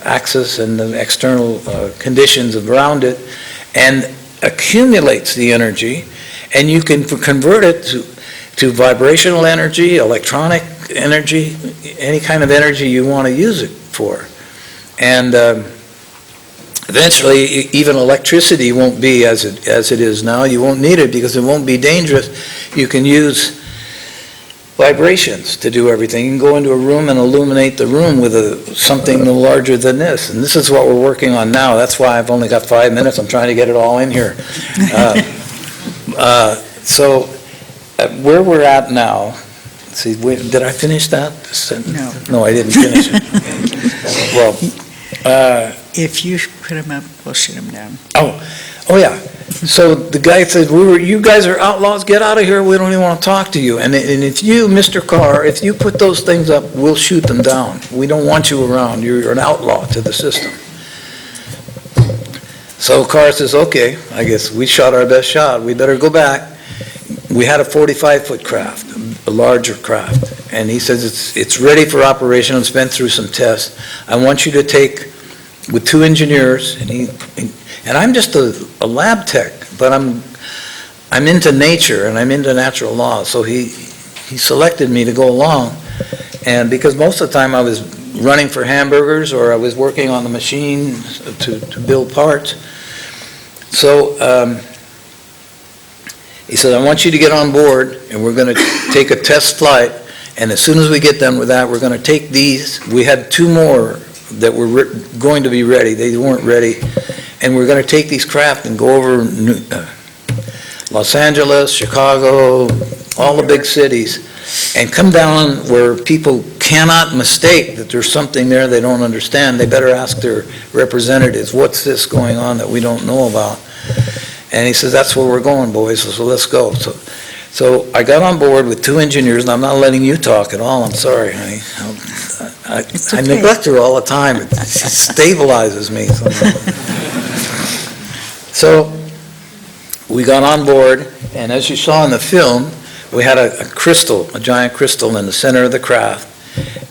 axis and the external conditions around it, and accumulates the energy, and you can convert it to vibrational energy, electronic energy, any kind of energy you want to use it for. And eventually, even electricity won't be as it is now. You won't need it because it won't be dangerous. You can use vibrations to do everything. You can go into a room and illuminate the room with something no larger than this. And this is what we're working on now. That's why I've only got 5 minutes. I'm trying to get it all in here. So where we're at now, see, did I finish that? No, I didn't finish it. Well, If you put them up, we'll shoot them down. Oh yeah. So the guy said, you guys are outlaws, get out of here, we don't even want to talk to you. And if you, Mr. Carr, if you put those things up, we'll shoot them down. We don't want you around. You're an outlaw to the system. So Carr says, okay, I guess we shot our best shot. We better go back. We had a 45-foot craft, a larger craft. And he says, it's ready for operation. It's been through some tests. I want you to take, with 2 engineers, and I'm just a lab tech, but I'm into nature and I'm into natural law. So he selected me to go along, and because most of the time I was running for hamburgers or I was working on the machine to build parts. So He said, I want you to get on board, and we're going to take a test flight, and as soon as we get done with that, we're going to take these. We had 2 more that were going to be ready. They weren't ready. And we're going to take these craft and go over Los Angeles, Chicago, all the big cities, and come down where people cannot mistake that there's something there they don't understand. They better ask their representatives, what's this going on that we don't know about? And he says, that's where we're going, boys, so let's go. So I got on board with 2 engineers, and I'm not letting you talk at all. I'm sorry, honey. I neglect her all the time. It stabilizes me. So we got on board, and as you saw in the film, we had a crystal, a giant crystal in the center of the craft,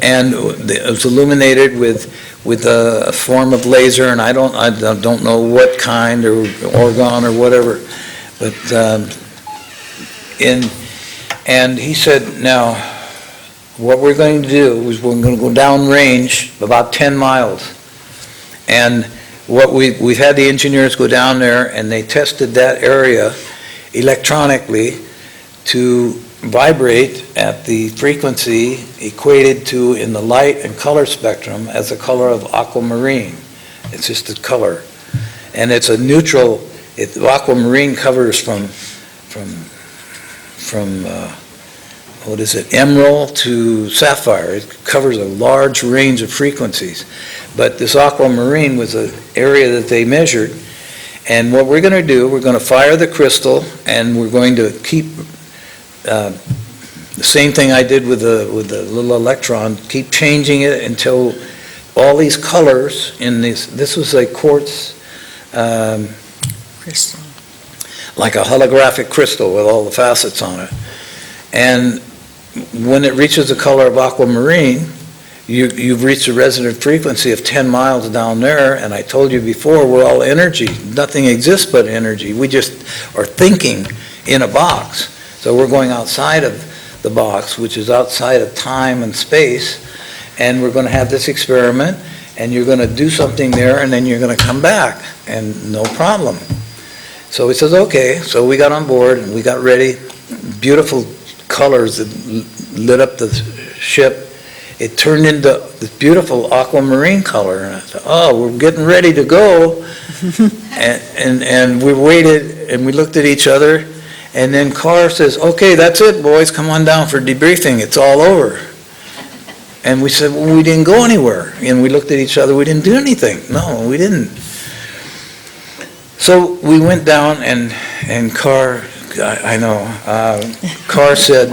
and it was illuminated with a form of laser, and I don't know what kind, or orgone or whatever, but and he said, now, what we're going to do is we're going to go down range about 10 miles. And what we've had the engineers go down there, and they tested that area electronically to vibrate at the frequency equated to, in the light and color spectrum, as the color of aquamarine. It's just a color. And it's a neutral, aquamarine covers from what is it, emerald to sapphire. It covers a large range of frequencies. But this aquamarine was an area that they measured. And what we're going to do, we're going to fire the crystal, and we're going to keep the same thing I did with the little electron, keep changing it until all these colors in this was a quartz Crystal. like a holographic crystal with all the facets on it. And when it reaches the color of aquamarine, you've reached a resonant frequency of 10 miles down there, and I told you before, we're all energy. Nothing exists but energy. We just are thinking in a box. So we're going outside of the box, which is outside of time and space, and we're going to have this experiment, and you're going to do something there, and then you're going to come back, and no problem. So he says, okay. So we got on board, and we got ready. Beautiful colors that lit up the ship. It turned into this beautiful aquamarine color, and I thought, oh, we're getting ready to go. and we waited, and we looked at each other, and then Carr says, okay, that's it, boys, come on down for debriefing, it's all over. And we said, well, we didn't go anywhere. And we looked at each other, we didn't do anything. No, we didn't. So we went down, and Carr, Carr said,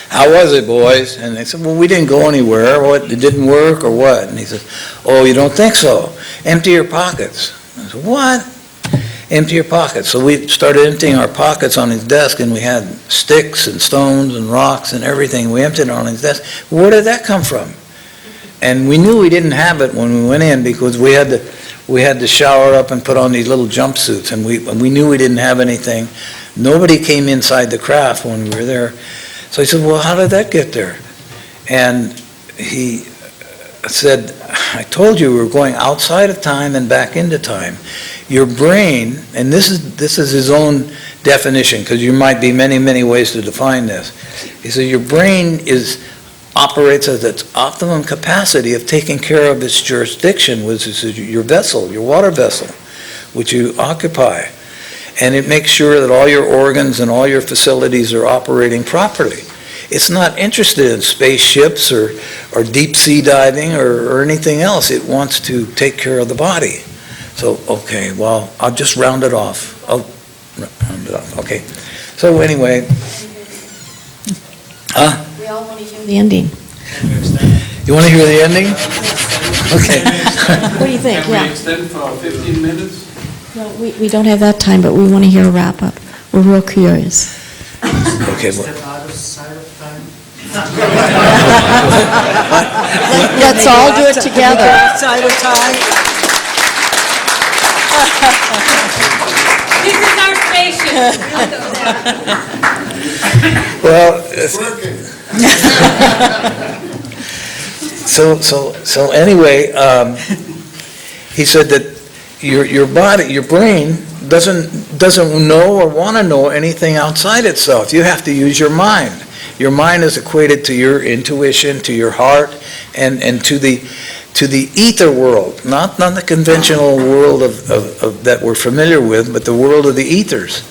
how was it, boys? And they said, well, we didn't go anywhere. What, it didn't work or what? And he said, oh, you don't think so? Empty your pockets. I said, what? Empty your pockets. So we started emptying our pockets on his desk, and we had sticks and stones and rocks and everything. We emptied it on his desk. Where did that come from? And we knew we didn't have it when we went in, because we had to shower up and put on these little jumpsuits, and we knew we didn't have anything. Nobody came inside the craft when we were there. So he said, well, how did that get there? And he said, I told you we were going outside of time and back into time. Your brain, and this is his own definition, because there might be many, many ways to define this. He said, your brain operates at its optimum capacity of taking care of its jurisdiction, which is your vessel, your water vessel, which you occupy. And it makes sure that all your organs and all your facilities are operating properly. It's not interested in spaceships or deep sea diving or anything else. It wants to take care of the body. So, okay, well, I'll just round it off. I'll round it off, okay. So anyway. We all want to hear the ending. You want to hear the ending? Okay. What do you think? Can we Yeah. extend for 15 minutes? No, we don't have that time, but we want to hear a wrap-up. We're real curious. Okay. Let's all do it together. Outside of time. This is our spaceship. Well, so anyway, he said that your body, your brain doesn't know or want to know anything outside itself. You have to use your mind. Your mind is equated to your intuition, to your heart, and to the ether world, not the conventional world of that we're familiar with, but the world of the ethers.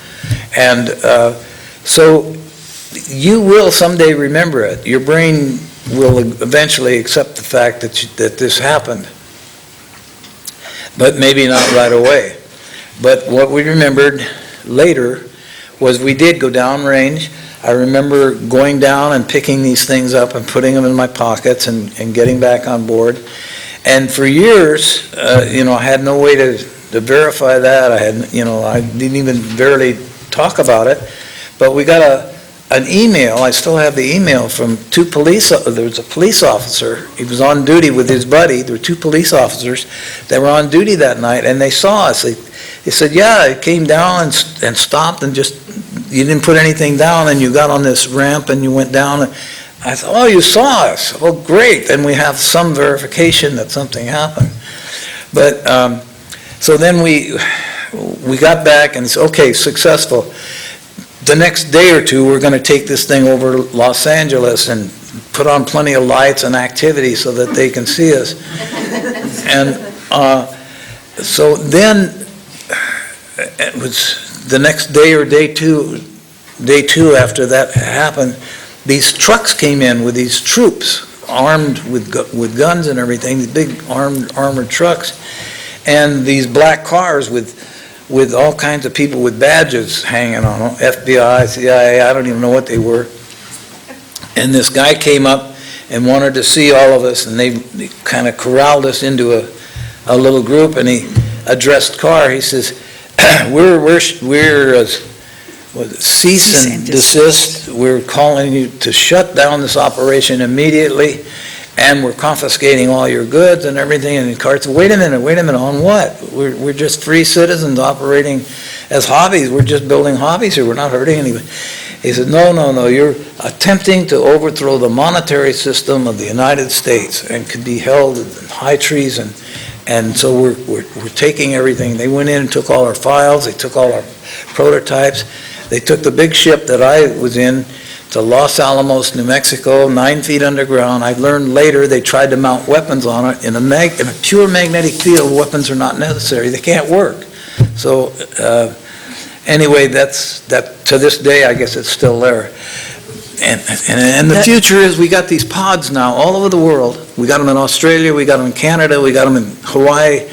And so you will someday remember it. Your brain will eventually accept the fact that this happened, but maybe not right away. But what we remembered later was we did go downrange. I remember going down and picking these things up and putting them in my pockets and getting back on board. And for years, I had no way to verify that. I didn't even barely talk about it. But we got an email. I still have the email from two police. There was a police officer. He was on duty with his buddy. There were two police officers that were on duty that night, and they saw us. They said, yeah, it came down and stopped and just, you didn't put anything down, and you got on this ramp and you went down. I thought, oh, you saw us. Oh, great. Then we have some verification that something happened. But so then we got back and said, okay, successful. The next day or two, we're going to take this thing over to Los Angeles and put on plenty of lights and activity so that they can see us. And so then it was the next day or day two after that happened, these trucks came in with these troops armed with guns and everything, these big armored trucks, and these black cars with all kinds of people with badges hanging on them, FBI, CIA, I don't even know what they were. And this guy came up and wanted to see all of us, and they kind of corralled us into a little group, and he addressed Carr. He says, we're cease and desist. We're calling you to shut down this operation immediately, and we're confiscating all your goods and everything. And Carr said, wait a minute, on what? We're just free citizens operating as hobbies. We're just building hobbies here. We're not hurting anybody. He said, no, you're attempting to overthrow the monetary system of the United States and could be held in high treason. And so we're taking everything. They went in and took all our files. They took all our prototypes. They took the big ship that I was in to Los Alamos, New Mexico, 9 feet underground. I learned later they tried to mount weapons on it. In a pure magnetic field, weapons are not necessary. They can't work. So anyway, that to this day, I guess it's still there. And the future is we got these pods now all over the world. We got them in Australia, we got them in Canada, we got them in Hawaii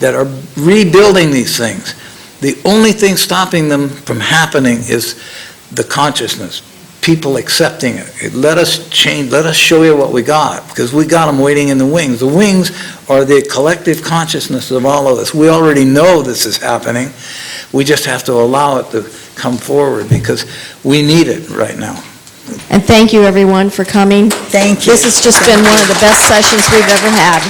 that are rebuilding these things. The only thing stopping them from happening is the consciousness, people accepting it. Let us change, let us show you what we got, because we got them waiting in the wings. The wings are the collective consciousness of all of us. We already know this is happening. We just have to allow it to come forward because we need it right now. And thank you, everyone, for coming. Thank you. This has just been one of the best sessions we've ever had.